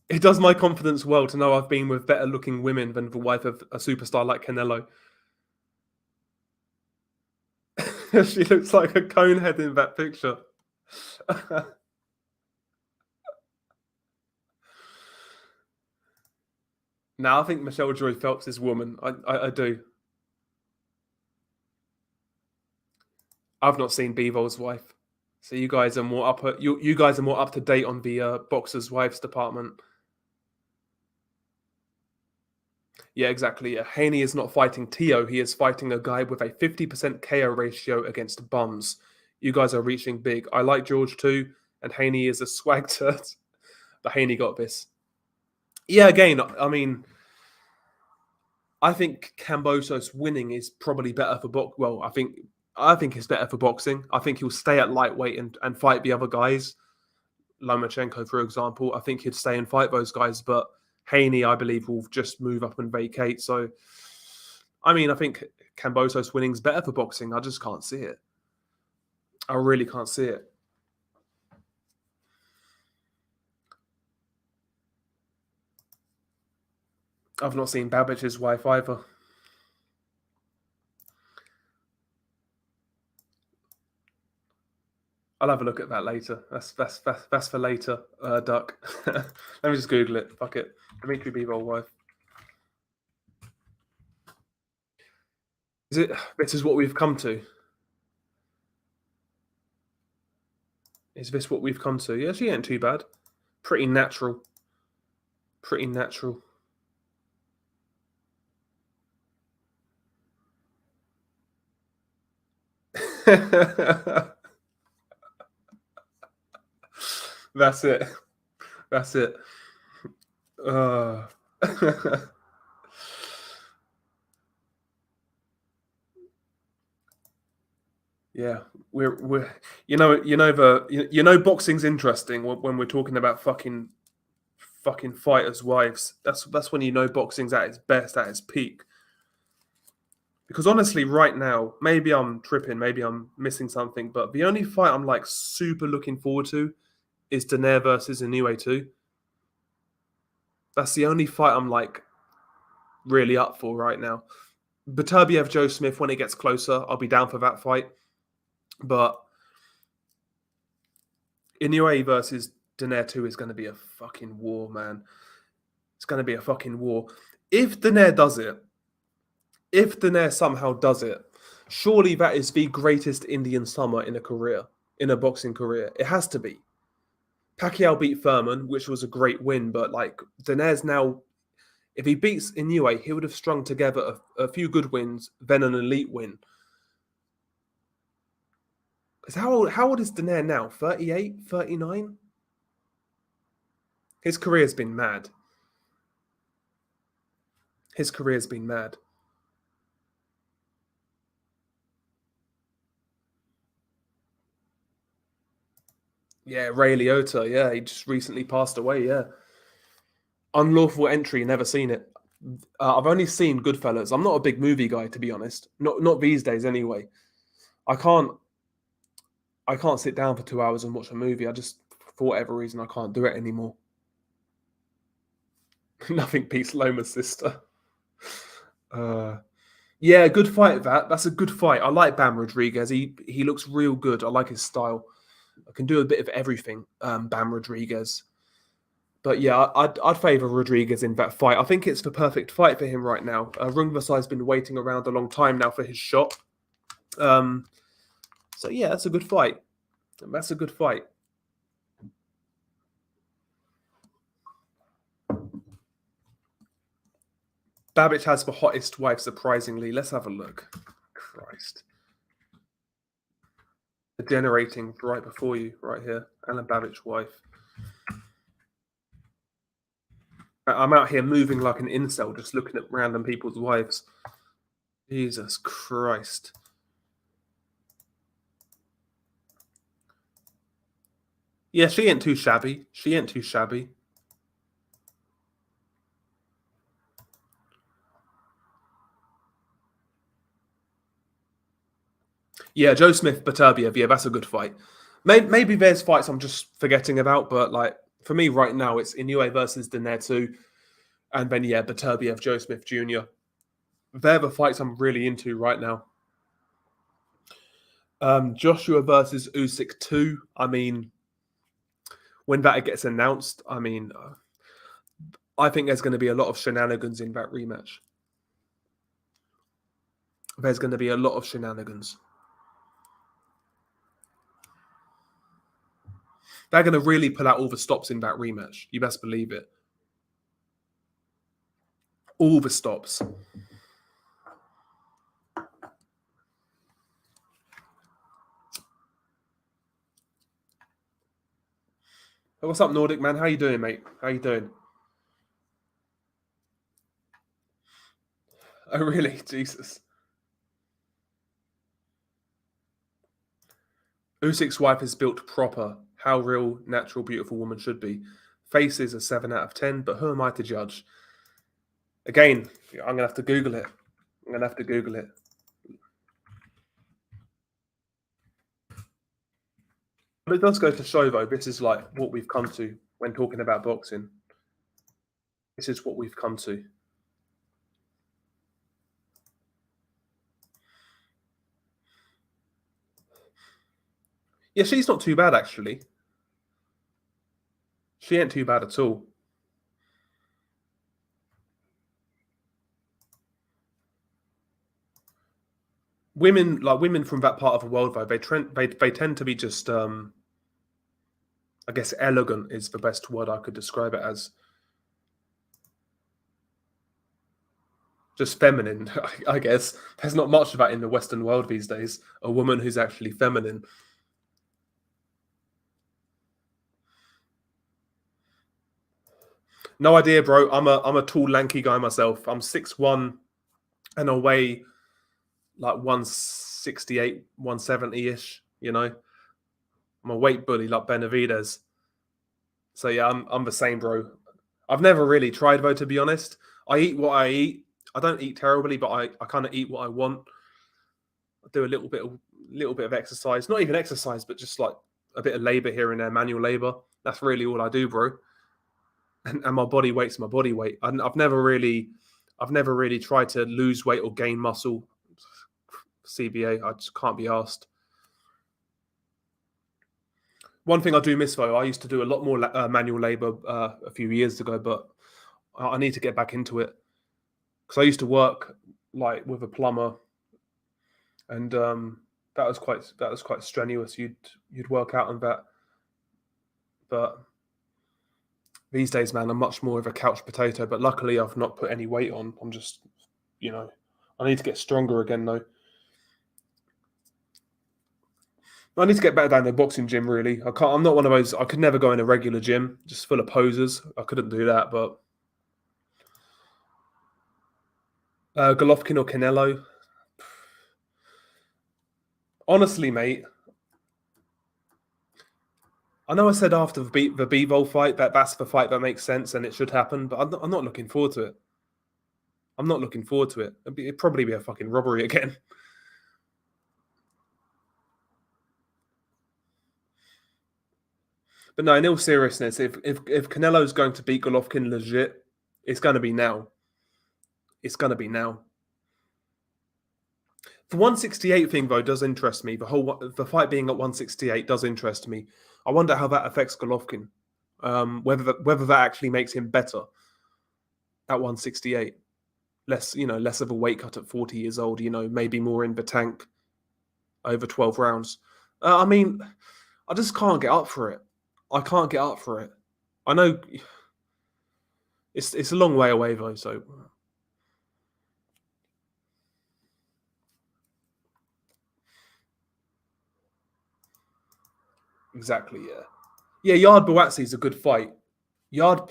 It does my confidence well to know I've been with better looking women than the wife of a superstar like Canelo. She looks like a conehead in that picture. Now I think Michelle Joy Phelps is woman. I do. I've not seen Bevol's wife, so you guys are more up. You guys are more up to date on the boxers' wives department. Yeah, exactly. Yeah. Haney is not fighting Tio. He is fighting a guy with a 50% KO ratio against bums. You guys are reaching big. I like George too, and Haney is a swag turd, but Haney got this. Yeah, again, I mean, I think Cambosos winning is probably better for box. Well, I think it's better for boxing. I think he'll stay at lightweight and fight the other guys. Lomachenko, for example. I think he'd stay and fight those guys, but Haney, I believe, will just move up and vacate. So, I mean, I think Cambosos winning's better for boxing. I just can't see it. I really can't see it. I've not seen Babic's wife either. I'll have a look at that later. That's for later, Duck. Let me just Google it. Fuck it. Dimitri Bivol wife. Is it? This is what we've come to. Is this what we've come to? Yeah, she ain't too bad. Pretty natural. Pretty natural. That's it. That's it. Yeah, we're boxing's interesting when we're talking about fucking fighters' wives. That's when boxing's at its best, at its peak. Because honestly, right now, maybe I'm tripping, maybe I'm missing something, but the only fight I'm like super looking forward to is Daenerys versus Inoue 2. That's the only fight I'm like really up for right now. Beterbiev Joe Smith, when it gets closer, I'll be down for that fight. But Inoue versus Daenerys 2 is going to be a fucking war, man. It's going to be a fucking war. If Daenerys somehow does it, surely that is the greatest Indian summer in a boxing career. It has to be. Pacquiao beat Thurman, which was a great win, but like Daenerys now, if he beats Inoue, he would have strung together a few good wins, then an elite win. Because how old is Daenerys now? 38, 39? His career's been mad. His career's been mad. Yeah, Ray Liotta. Yeah, he just recently passed away. Yeah, Unlawful Entry. Never seen it. I've only seen Goodfellas. I'm not a big movie guy, to be honest. Not these days, anyway. I can't sit down for 2 hours and watch a movie. I just, for whatever reason, I can't do it anymore. Nothing beats Loma's sister. Yeah, good fight. That's a good fight. I like Bam Rodriguez. He looks real good. I like his style. I can do a bit of everything. Bam Rodriguez. But yeah, I'd favour Rodriguez in that fight. I think it's the perfect fight for him right now. Rungvisai's been waiting around a long time now for his shot. So yeah, that's a good fight. That's a good fight. Babbage has the hottest wife, surprisingly. Let's have a look. Christ. Generating right before you, right here. Alan Babbitt's wife. I'm out here moving like an incel, just looking at random people's wives. Jesus Christ. Yeah, she ain't too shabby. She ain't too shabby. Yeah, Joe Smith, Beterbiev. Yeah, that's a good fight. Maybe there's fights I'm just forgetting about, but like for me right now, it's Inoue versus Daenerys, and then yeah, Beterbiev, Joe Smith Jr. They're the fights I'm really into right now. Joshua versus Usyk 2. I mean, when that gets announced, I mean, I think there's going to be a lot of shenanigans in that rematch. There's going to be a lot of shenanigans. They're going to really pull out all the stops in that rematch. You best believe it. All the stops. Hey, what's up, Nordic man? How you doing, mate? How you doing? Oh, really? Jesus. Usyk's wife is built proper. How real, natural, beautiful woman should be. Face is a 7 out of 10, but who am I to judge? Again, I'm going to have to Google it. I'm going to have to Google it. But it does go to show, though, this is like what we've come to when talking about boxing. This is what we've come to. Yeah, she's not too bad, actually. She ain't too bad at all. Women from that part of the world, though, they tend to be just, I guess, elegant is the best word I could describe it as. Just feminine, I guess. There's not much of that in the Western world these days. A woman who's actually feminine. No idea, bro. I'm a tall, lanky guy myself. I'm 6'1", and I weigh like 168, 170-ish. You know, I'm a weight bully like Benavides. So yeah, I'm the same, bro. I've never really tried though, to be honest. I eat what I eat. I don't eat terribly, but I kind of eat what I want. I do a little bit of exercise. Not even exercise, but just like a bit of labor here and there, manual labor. That's really all I do, bro. And my body weight's my body weight. I've never really tried to lose weight or gain muscle. CBA, I just can't be asked. One thing I do miss though, I used to do a lot more manual labor a few years ago, but I need to get back into it because I used to work like with a plumber, and that was quite strenuous. You'd work out on that, but these days, man, I'm much more of a couch potato. But luckily, I've not put any weight on. I'm just, I need to get stronger again though. I need to get back down to the boxing gym. Really, I can't. I'm not one of those. I could never go in a regular gym just full of posers. I couldn't do that. But Golovkin or Canelo. Honestly, mate, I know I said after the Bivol fight that's the fight that makes sense and it should happen, but I'm not looking forward to it. I'm not looking forward to it. It'd probably be a fucking robbery again. But no, in all seriousness, if Canelo's going to beat Golovkin legit, it's going to be now. It's going to be now. The 168 thing though does interest me. The fight being at 168 does interest me. I wonder how that affects Golovkin. Whether that actually makes him better at 168. Less of a weight cut at 40 years old. Maybe more in the tank over 12 rounds. I mean, I just can't get up for it. I can't get up for it. I know it's a long way away though, so exactly, yeah. Yeah, Yard Buatsi is a good fight.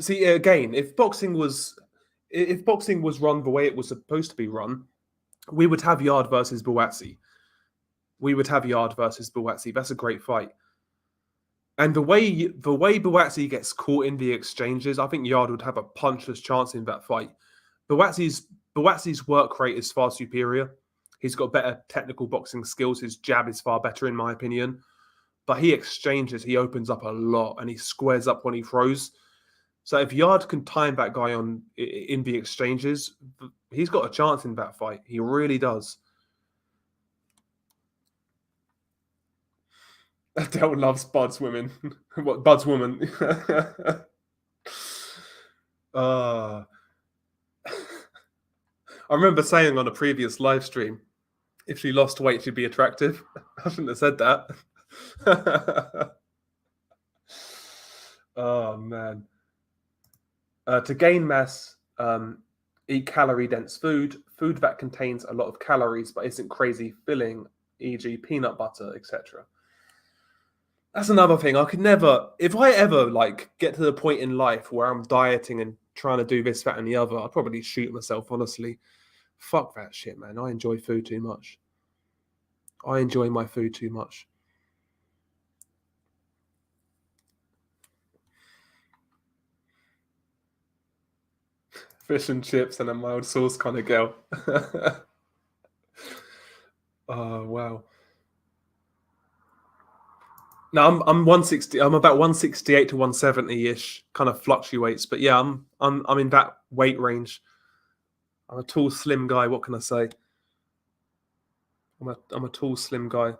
See again, if boxing was run the way it was supposed to be run, we would have Yard versus Buatsi. That's a great fight. And the way Buatsi gets caught in the exchanges, I think Yard would have a punchless chance in that fight. Buatsi's work rate is far superior. He's got better technical boxing skills. His jab is far better, in my opinion. But he exchanges, he opens up a lot, and he squares up when he throws. So if Yard can time that guy on in the exchanges, he's got a chance in that fight. He really does. Adele loves Bud's women. What, Bud's woman? I remember saying on a previous live stream, if she lost weight, she'd be attractive. I shouldn't have said that. Oh, man. To gain mass, eat calorie-dense food that contains a lot of calories but isn't crazy filling, e.g. peanut butter, etc. That's another thing. I could never, if I ever get to the point in life where I'm dieting and trying to do this, that, and the other, I'd probably shoot myself, honestly. Fuck that shit, man. I enjoy food too much. I enjoy my food too much. Fish and chips and a mild sauce kind of girl. Oh, wow. No, I'm 160. I'm about 168 to 170-ish, kind of fluctuates. But yeah, I'm in that weight range. I'm a tall, slim guy. What can I say? I'm a tall, slim guy.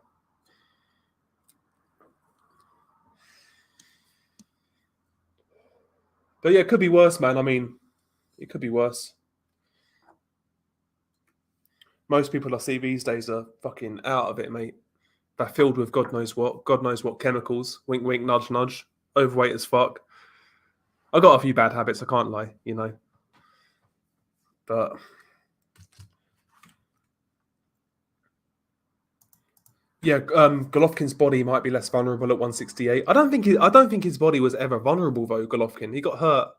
But yeah, it could be worse, man. I mean, it could be worse. Most people I see these days are fucking out of it, mate. They're filled with God knows what chemicals. Wink, wink, nudge, nudge. Overweight as fuck. I got a few bad habits, I can't lie, you know. But yeah, Golovkin's body might be less vulnerable at 168. I don't think his body was ever vulnerable though. Golovkin, he got hurt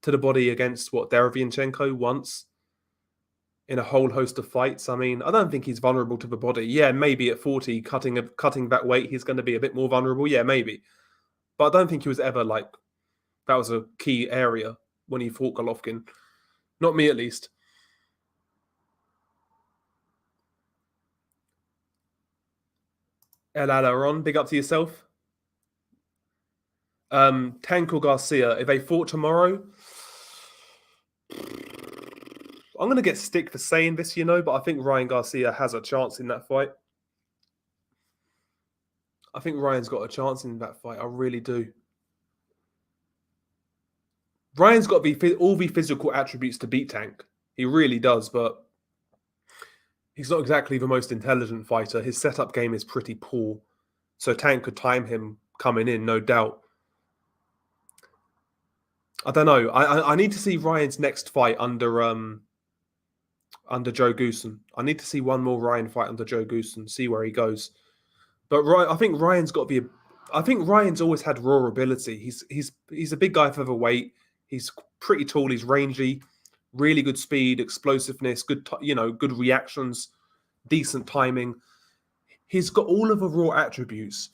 to the body against Derevyanchenko once in a whole host of fights. I mean, I don't think he's vulnerable to the body. Yeah, maybe at 40, cutting that weight, he's going to be a bit more vulnerable. Yeah, maybe, but I don't think he was ever like that was a key area when he fought Golovkin. Not me, at least. El Alaron, big up to yourself. Tank or Garcia, if they fought tomorrow, I'm going to get stick for saying this, you know, but I think Ryan Garcia has a chance in that fight. I think Ryan's got a chance in that fight. I really do. Ryan's got all the physical attributes to beat Tank. He really does, but he's not exactly the most intelligent fighter. His setup game is pretty poor. So Tank could time him coming in, no doubt. I don't know. I need to see Ryan's next fight under Joe Goosen. I need to see one more Ryan fight under Joe Goosen, see where he goes. But I think Ryan's got to be. I think Ryan's always had raw ability. He's a big guy for the weight. He's pretty tall. He's rangy, really good speed, explosiveness, good good reactions, decent timing. He's got all of the raw attributes.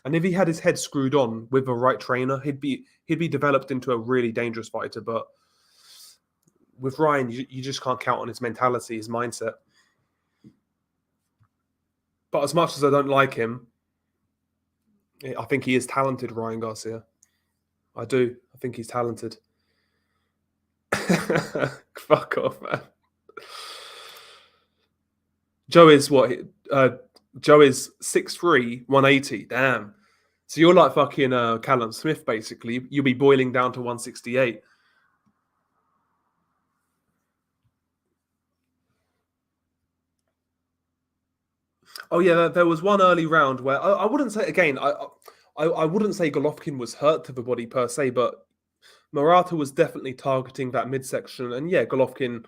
And if he had his head screwed on with the right trainer, he'd be developed into a really dangerous fighter. But with Ryan, you just can't count on his mentality, his mindset. But as much as I don't like him, I think he is talented, Ryan Garcia. I do. I think he's talented. Fuck off, man. Joe is what? Joe is 6'3", 180. Damn. So you're like fucking Callum Smith, basically. You'll be boiling down to 168. Oh yeah, there was one early round where I wouldn't say again. I wouldn't say Golovkin was hurt to the body per se, but Murata was definitely targeting that midsection, and yeah, Golovkin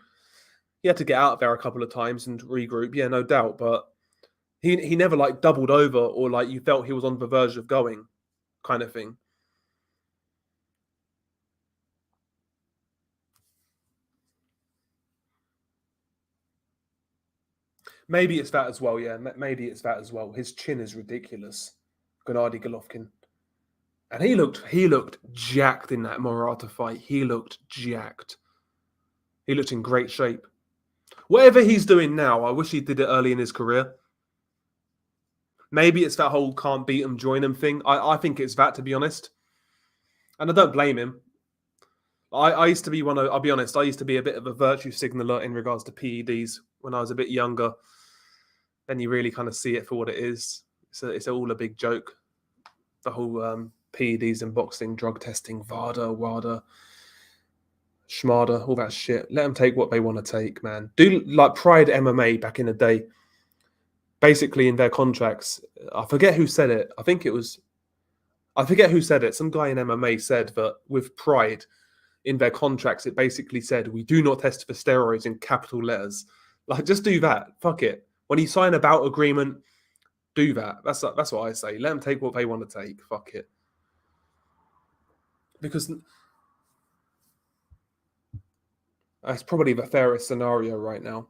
he had to get out there a couple of times and regroup. Yeah, no doubt, but he never like doubled over or like you felt he was on the verge of going, kind of thing. Maybe it's that as well. Yeah, maybe it's that as well. His chin is ridiculous, Gennady Golovkin, and he looked jacked in that Murata fight. He looked jacked. He looked in great shape. Whatever he's doing now, I wish he did it early in his career. Maybe it's that whole can't beat him, join him thing. I think it's that, to be honest. And I don't blame him. I used to be I'll be honest, I used to be a bit of a virtue signaler in regards to PEDs when I was a bit younger. Then you really kind of see it for what it is. It's all a big joke. The whole PEDs in boxing, drug testing, VADA, WADA, Schmada, all that shit. Let them take what they want to take, man. Do like Pride MMA back in the day. Basically, in their contracts, I forget who said it. I forget who said it. Some guy in MMA said that with Pride, in their contracts, it basically said, we do not test for steroids in capital letters. Like, just do that. Fuck it. When you sign a bout agreement, do that. That's what I say. Let them take what they want to take. Fuck it. Because that's probably the fairest scenario right now.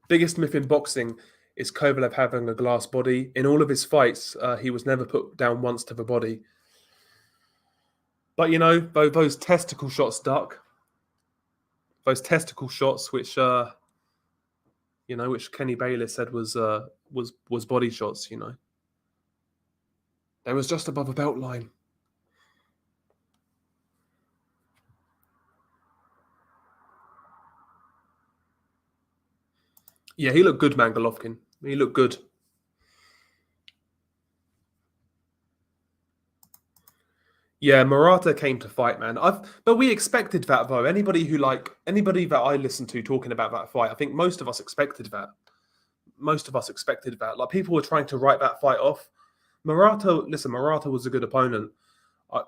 Biggest myth in boxing is Kovalev having a glass body. In all of his fights, he was never put down once to the body. But, you know, those testicle shots, Duck, those testicle shots, which, which Kenny Bayless said was body shots, you know. They was just above a belt line. Yeah, he looked good, man, Golovkin. He looked good. Yeah, Murata came to fight, man. But we expected that though. Anybody that I listened to talking about that fight, I think most of us expected that. Most of us expected that. Like people were trying to write that fight off. Murata was a good opponent. Uh,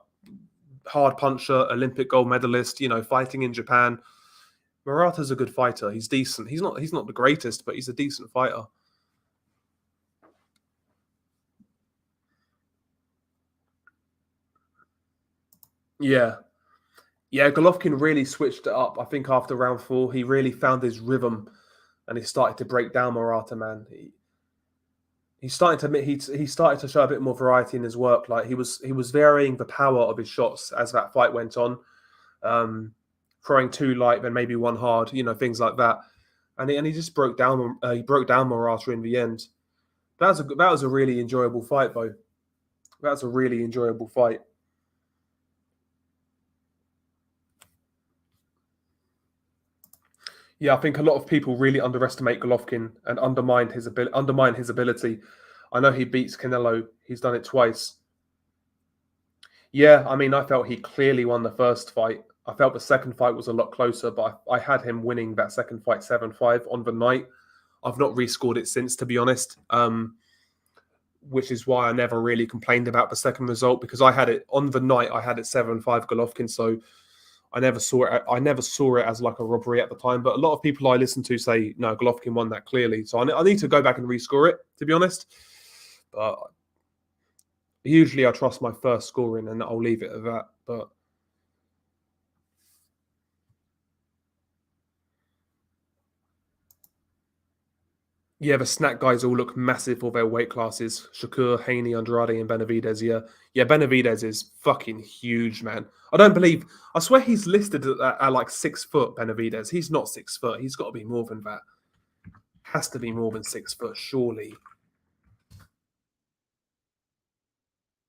Hard puncher, Olympic gold medalist, fighting in Japan. Murata's a good fighter. He's decent. He's not the greatest, but he's a decent fighter. Yeah. Yeah, Golovkin really switched it up. I think after round 4, he really found his rhythm and he started to break down Murata, man. He started to show a bit more variety in his work. Like he was varying the power of his shots as that fight went on, um, throwing 2 light, then maybe 1 hard, things like that. And he just broke down Murata in the end. That was a really enjoyable fight, though. That was a really enjoyable fight. Yeah, I think a lot of people really underestimate Golovkin and undermine his ability. I know he beats Canelo. He's done it twice. Yeah, I mean, I felt he clearly won the first fight. I felt the second fight was a lot closer, but I had him winning that second fight 7-5 on the night. I've not rescored it since, to be honest, which is why I never really complained about the second result because I had it on the night. I had it 7-5 Golovkin, so I never saw it. I never saw it as like a robbery at the time. But a lot of people I listen to say no, Golovkin won that clearly. So I need to go back and rescore it, to be honest. But usually I trust my first scoring, and I'll leave it at that. But yeah, the snack guys all look massive for their weight classes. Shakur, Haney, Andrade, and Benavidez. Yeah, Benavidez is fucking huge, man. I swear he's listed at like 6 foot. Benavidez. He's not 6 foot. He's got to be more than that. Has to be more than 6 foot, surely.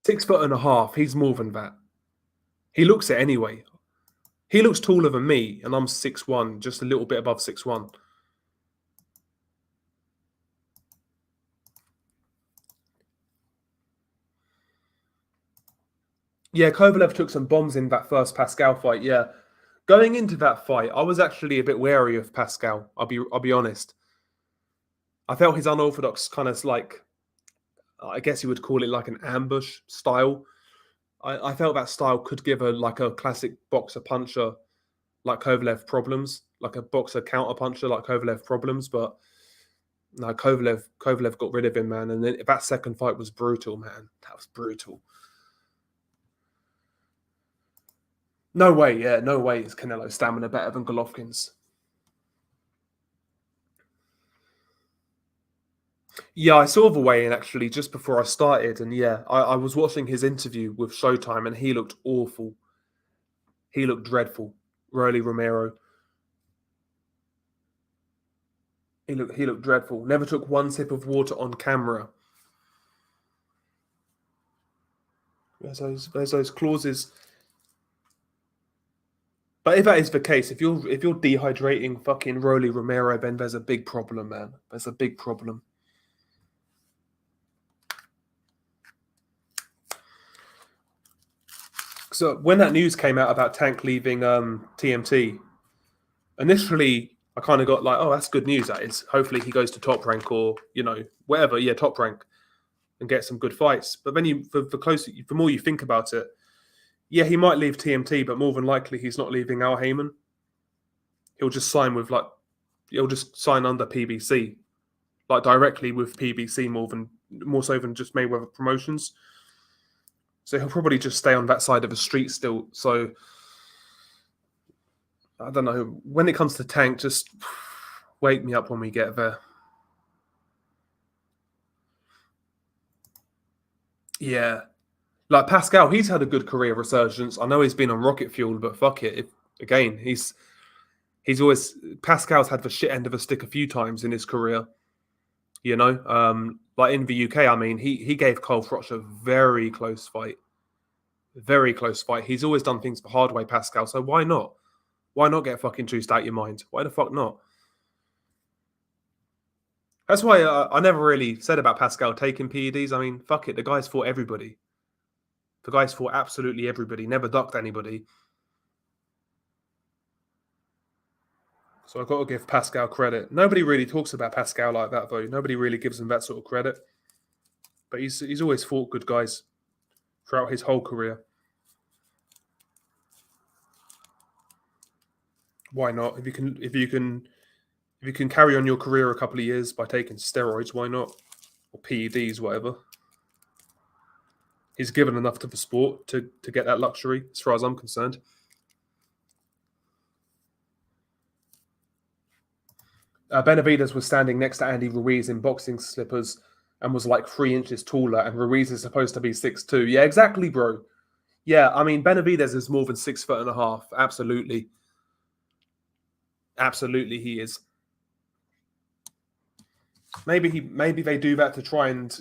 6 foot and a half. He's more than that. He looks it anyway. He looks taller than me, and I'm 6'1", just a little bit above 6'1". Yeah, Kovalev took some bombs in that first Pascal fight. Yeah, going into that fight, I was actually a bit wary of Pascal. I'll be honest. I felt his unorthodox kind of like, I guess you would call it like an ambush style. I felt that style could give a classic boxer puncher like Kovalev problems, like a boxer counter puncher like Kovalev problems. But no, Kovalev got rid of him, man. And then that second fight was brutal, man. That was brutal. No way, yeah, no way is Canelo's stamina better than Golovkin's. Yeah, I saw the weigh-in actually just before I started, and yeah, I was watching his interview with Showtime, and he looked awful. He looked dreadful. Romero. He looked dreadful. Never took one sip of water on camera. There's those clauses. But if that is the case, if you're dehydrating fucking Romero, then there's a big problem, man. There's a big problem. So when that news came out about Tank leaving TMT, initially I kind of got like, oh, that's good news. That is. Hopefully he goes to Top Rank or whatever. Yeah, Top Rank and get some good fights. But then the more you think about it, yeah, he might leave TMT, but more than likely he's not leaving Al Heyman. He'll just sign under PBC, like directly with PBC more so than just Mayweather Promotions. So he'll probably just stay on that side of the street still. So I don't know. When it comes to Tank, just wake me up when we get there. Yeah. Like Pascal, he's had a good career resurgence. I know he's been on rocket fuel, but fuck it. He's always Pascal's had the shit end of a stick a few times in his career. Like in the UK, I mean, he gave Cole Froch a very close fight. Very close fight. He's always done things the hard way, Pascal. So why not? Why not get fucking juiced out your mind? Why the fuck not? That's why I never really said about Pascal taking PEDs. I mean, fuck it. The guy's fought everybody. The guy's fought absolutely everybody, never ducked anybody. So I've got to give Pascal credit. Nobody really talks about Pascal like that, though. Nobody really gives him that sort of credit. But he's always fought good guys throughout his whole career. Why not? If you can carry on your career a couple of years by taking steroids, why not? Or PEDs, whatever. He's given enough to the sport to get that luxury, as far as I'm concerned. Benavidez was standing next to Andy Ruiz in boxing slippers and was like 3 inches taller, and Ruiz is supposed to be 6'2". Yeah, exactly, bro. Yeah, I mean, Benavidez is more than 6'1.5". Absolutely. Absolutely, he is. Maybe they do that to try and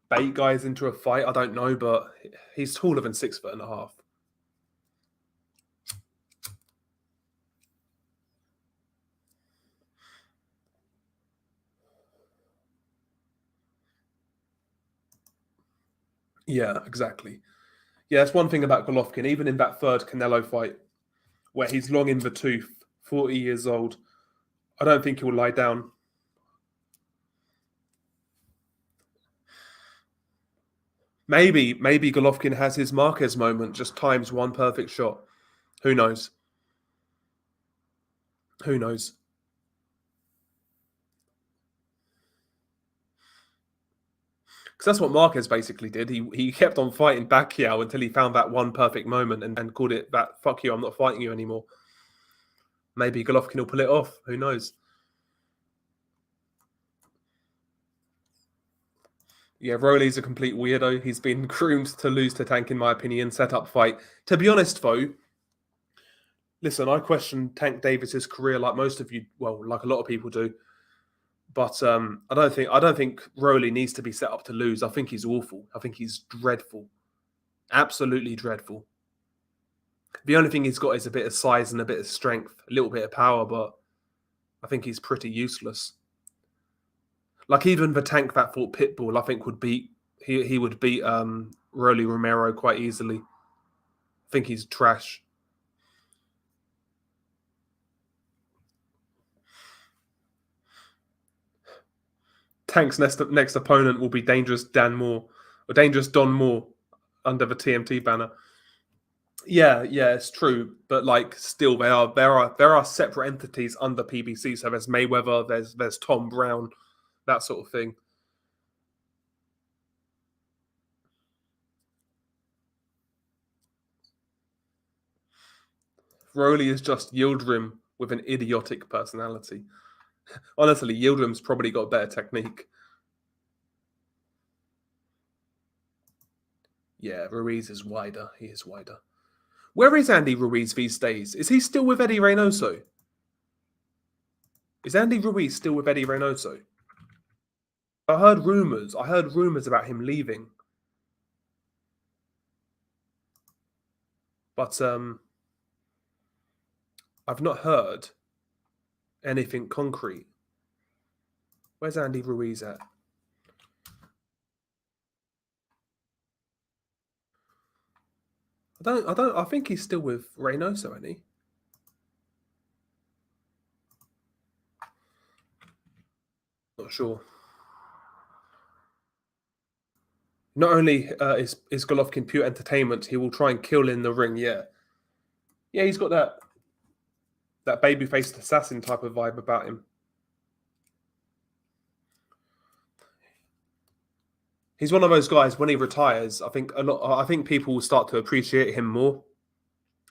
bait guys into a fight. I don't know, but he's taller than 6'1.5". Yeah, exactly. Yeah, that's one thing about Golovkin. Even in that third Canelo fight, where he's long in the tooth, 40 years old, I don't think he'll lie down. Maybe Golovkin has his Marquez moment, just times one perfect shot. Who knows? Who knows? Because that's what Marquez basically did. He kept on fighting Pacquiao until he found that one perfect moment and called it that, fuck you, I'm not fighting you anymore. Maybe Golovkin will pull it off. Who knows? Yeah, Rolly's a complete weirdo. He's been groomed to lose to Tank, in my opinion. Set up fight. To be honest, though, listen, I question Tank Davis's career like most of you, well, like a lot of people do. But I don't think Rolly needs to be set up to lose. I think he's awful. I think he's dreadful. Absolutely dreadful. The only thing he's got is a bit of size and a bit of strength, a little bit of power, but I think he's pretty useless. Like even the Tank that fought Pitbull, I think he would beat Rolly Romero quite easily. I think he's trash. Tank's next opponent will be Dangerous Dan Moore or Dangerous Don Moore under the TMT banner. Yeah, it's true, but like still, there are separate entities under PBC. So there's Mayweather, there's Tom Brown, that sort of thing. Rolly is just Yildirim with an idiotic personality. Honestly, Yildirim's probably got better technique. Yeah, Ruiz is wider. He is wider. Where is Andy Ruiz these days? Is he still with Eddie Reynoso? Is Andy Ruiz still with Eddie Reynoso? I heard rumors about him leaving. But I've not heard anything concrete. Where's Andy Ruiz at? I think he's still with Reynoso, isn't he? Not sure. Not only is Golovkin pure entertainment, he will try and kill in the ring. Yeah, he's got that baby-faced assassin type of vibe about him. He's one of those guys. When he retires, I think people will start to appreciate him more.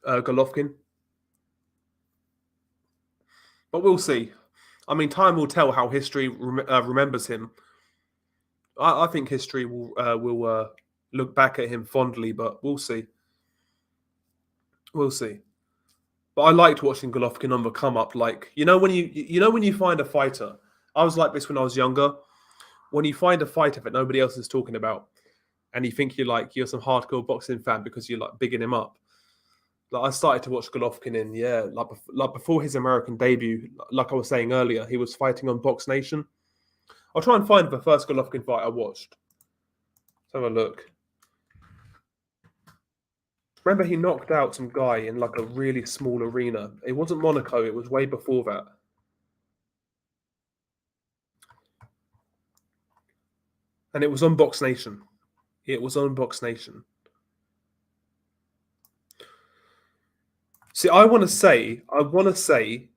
Golovkin, but we'll see. I mean, time will tell how history remembers him. I think history will look back at him fondly, but we'll see. We'll see. But I liked watching Golovkin on the come up. Like when you find a fighter, I was like this when I was younger. When you find a fighter that nobody else is talking about, and you think you're some hardcore boxing fan because you're like bigging him up. Like I started to watch Golovkin like before his American debut. Like I was saying earlier, he was fighting on Box Nation. I'll try and find the first Golovkin fight I watched. Let's have a look. Remember, he knocked out some guy in like a really small arena. It wasn't Monaco. It was way before that. And it was on Box Nation. It was on Box Nation. See, I want to say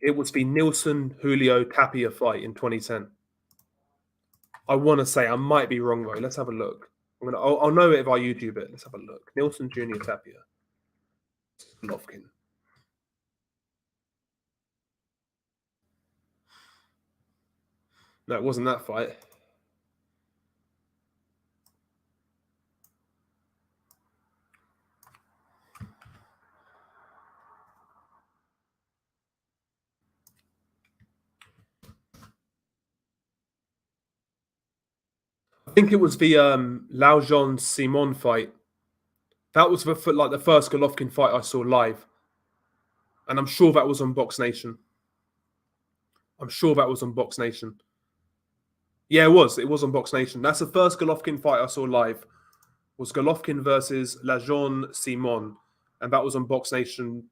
it was the Nielsen Julio Tapia fight in 2010. I want to say I might be wrong though. Let's have a look. I'll know it if I YouTube it. Let's have a look. Nielsen Junior Tapia, Golovkin. No, it wasn't that fight. I think it was the Laujon Simon fight. That was the first Golovkin fight I saw live, and I'm sure that was on Box Nation. I'm sure that was on Box Nation. Yeah, it was. It was on Box Nation. That's the first Golovkin fight I saw live. Was Golovkin versus Laujon Simon, and that was on Box Nation,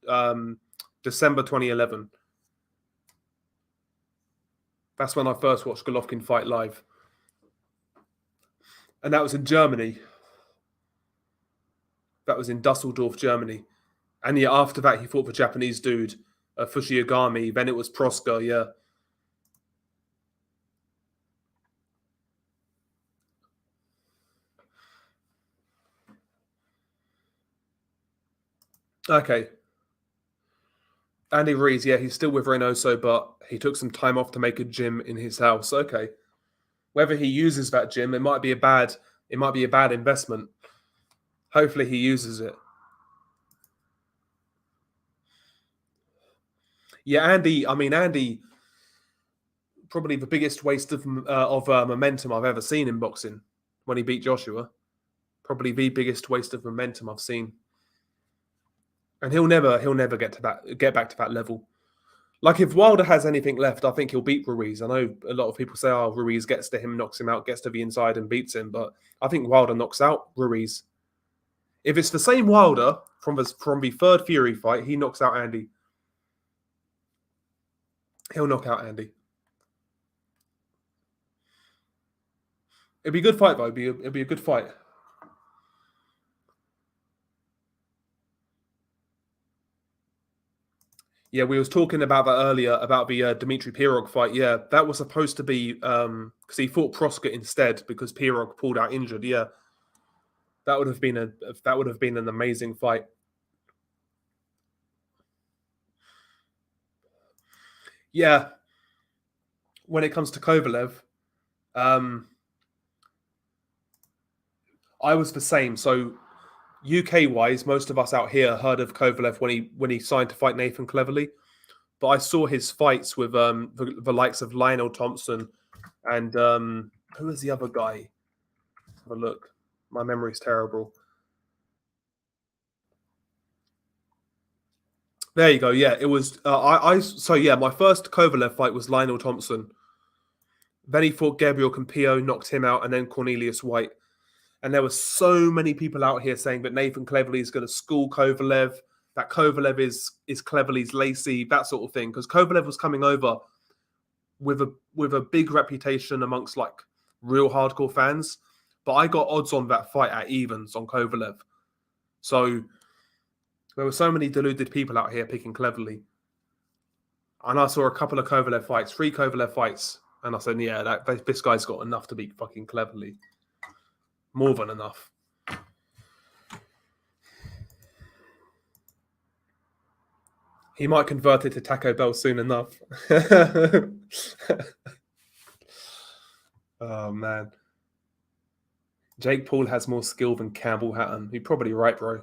December 2011. That's when I first watched Golovkin fight live, and that was in Germany. That was in Dusseldorf, Germany. And yeah, after that, he fought the Japanese dude, Fushigami. Then it was Proska, yeah. Okay. Andy Ruiz, yeah, he's still with Reynoso, but he took some time off to make a gym in his house. Okay. Whether he uses that gym, it might be a bad investment. Hopefully he uses it. Yeah, Andy, probably the biggest waste of momentum I've ever seen in boxing when he beat Joshua. Probably the biggest waste of momentum I've seen. And he'll never get back to that level. Like if Wilder has anything left, I think he'll beat Ruiz. I know a lot of people say, "Oh, Ruiz gets to him, knocks him out, gets to the inside and beats him," but I think Wilder knocks out Ruiz. If it's the same Wilder from the third Fury fight, he knocks out Andy. He'll knock out Andy. It'd be a good fight, though. It'd be a good fight. Yeah, we was talking about that earlier about the Dmitry Pirog fight. Yeah, that was supposed to be because he fought Proska instead because Pirog pulled out injured. Yeah, that would have been an amazing fight. Yeah, when it comes to Kovalev, I was the same. So UK wise, most of us out here heard of Kovalev when he signed to fight Nathan Cleverly, but I saw his fights with the likes of Lionel Thompson and who was the other guy? Have a look. My memory's terrible. There you go. Yeah, it was. So yeah, my first Kovalev fight was Lionel Thompson. Then he fought Gabriel Campillo, knocked him out, and then Cornelius White. And there were so many people out here saying that Nathan Cleverly is going to school Kovalev, that Kovalev is Cleverly's lacy, that sort of thing. Because Kovalev was coming over with a big reputation amongst like real hardcore fans. But I got odds on that fight at evens on Kovalev. So there were so many deluded people out here picking Cleverly. And I saw a couple of Kovalev fights, 3 Kovalev fights. And I said, yeah, this guy's got enough to beat fucking Cleverly. More than enough. He might convert it to Taco Bell soon enough. Oh, man. Jake Paul has more skill than Campbell Hatton. You're probably right, bro.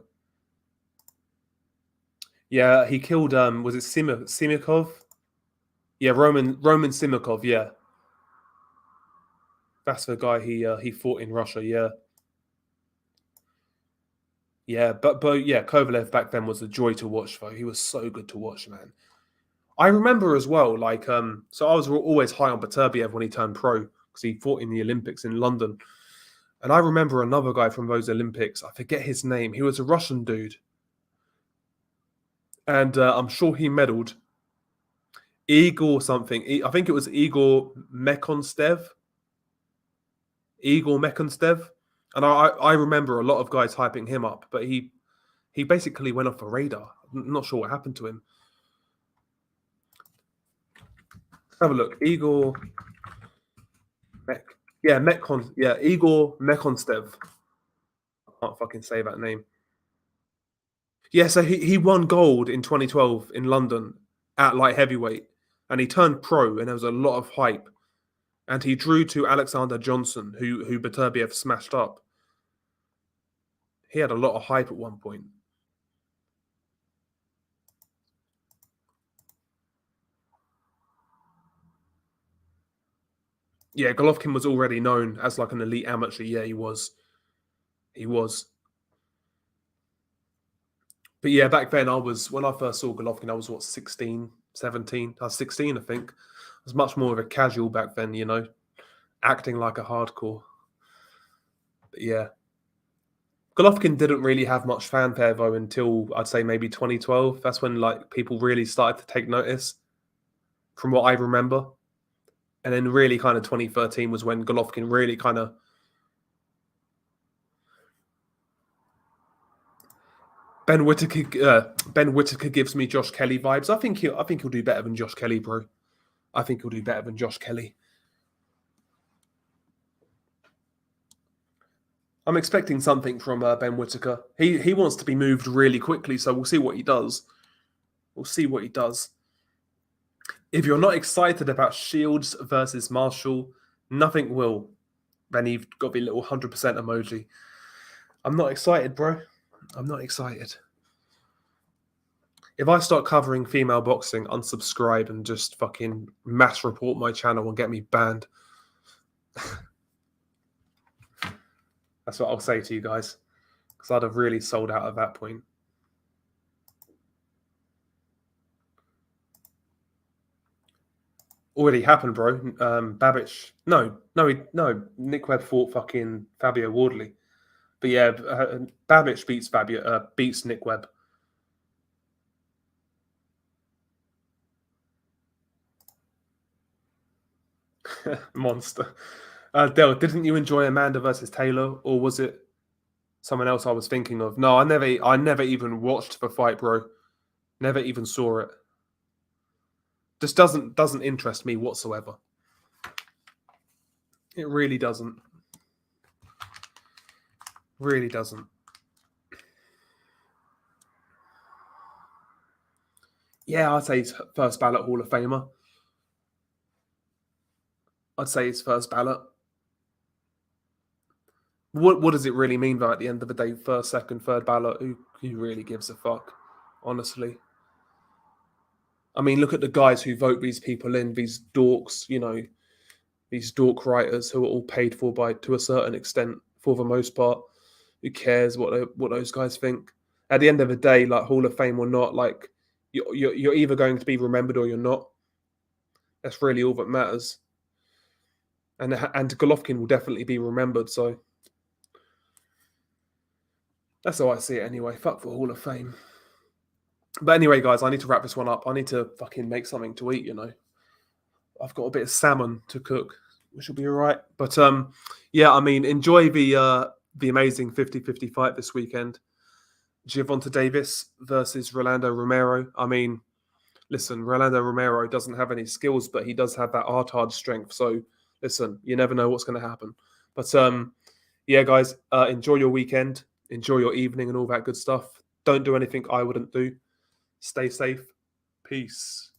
Yeah, he killed, was it Simikov? Yeah, Roman Simikov, yeah. That's the guy he fought in Russia, yeah. Yeah, but yeah, Kovalev back then was a joy to watch, though. He was so good to watch, man. I remember as well, like, so I was always high on Beterbiev when he turned pro because he fought in the Olympics in London. And I remember another guy from those Olympics. I forget his name. He was a Russian dude. and I'm sure he medaled. Igor something. I think it was Igor Mekonstev. Igor Mekonstev. And I remember a lot of guys hyping him up, but he basically went off the radar. I'm not sure what happened to him. Let's have a look. Igor Igor Mekonstev. I can't fucking say that name. Yeah, so he won gold in 2012 in London at light heavyweight, and he turned pro, and there was a lot of hype. And he drew to Alexander Johnson, who Beterbiev smashed up. He had a lot of hype at one point. Yeah, Golovkin was already known as like an elite amateur. Yeah, he was. He was. But yeah, back then when I first saw Golovkin, I was 16, 17. I was 16, I think. I was much more of a casual back then, you know, acting like a hardcore. But yeah. Golovkin didn't really have much fanfare though until I'd say maybe 2012. That's when like people really started to take notice, from what I remember. And then really kind of 2013 was when Golovkin really kind of Ben Whittaker gives me Josh Kelly vibes. I think he'll do better than Josh Kelly, bro. I think he'll do better than Josh Kelly. I'm expecting something from Ben Whittaker. He wants to be moved really quickly, so we'll see what he does. We'll see what he does. If you're not excited about Shields versus Marshall, nothing will. Then you've got the little 100% emoji. I'm not excited, bro. I'm not excited. If I start covering female boxing, unsubscribe and just fucking mass report my channel and get me banned. That's what I'll say to you guys. Because I'd have really sold out at that point. Already happened, bro. Babic. No. Nick Webb fought fucking Fabio Wardley. But yeah, Babic beats Nick Webb. Monster. Del, didn't you enjoy Amanda versus Taylor, or was it someone else I was thinking of? No, I never even watched the fight, bro. Never even saw it. Just doesn't interest me whatsoever. It really doesn't. Really doesn't. Yeah, I'd say he's first ballot Hall of Famer. I'd say his first ballot. What does it really mean though at the end of the day? First, second, third ballot? Who really gives a fuck? Honestly. I mean, look at the guys who vote these people in, these dorks, you know, these dork writers who are all paid for to a certain extent, for the most part. Who cares what those guys think? At the end of the day, like Hall of Fame or not, like you're either going to be remembered or you're not. That's really all that matters. And Golovkin will definitely be remembered. So that's how I see it anyway. Fuck the Hall of Fame. But anyway, guys, I need to wrap this one up. I need to fucking make something to eat, you know. I've got a bit of salmon to cook, which will be all right. But yeah, I mean, enjoy the amazing 50-50 fight this weekend. Gervonta Davis versus Rolando Romero. I mean, listen, Rolando Romero doesn't have any skills, but he does have that hard strength. So listen, you never know what's going to happen. But yeah, guys, enjoy your weekend. Enjoy your evening and all that good stuff. Don't do anything I wouldn't do. Stay safe. Peace.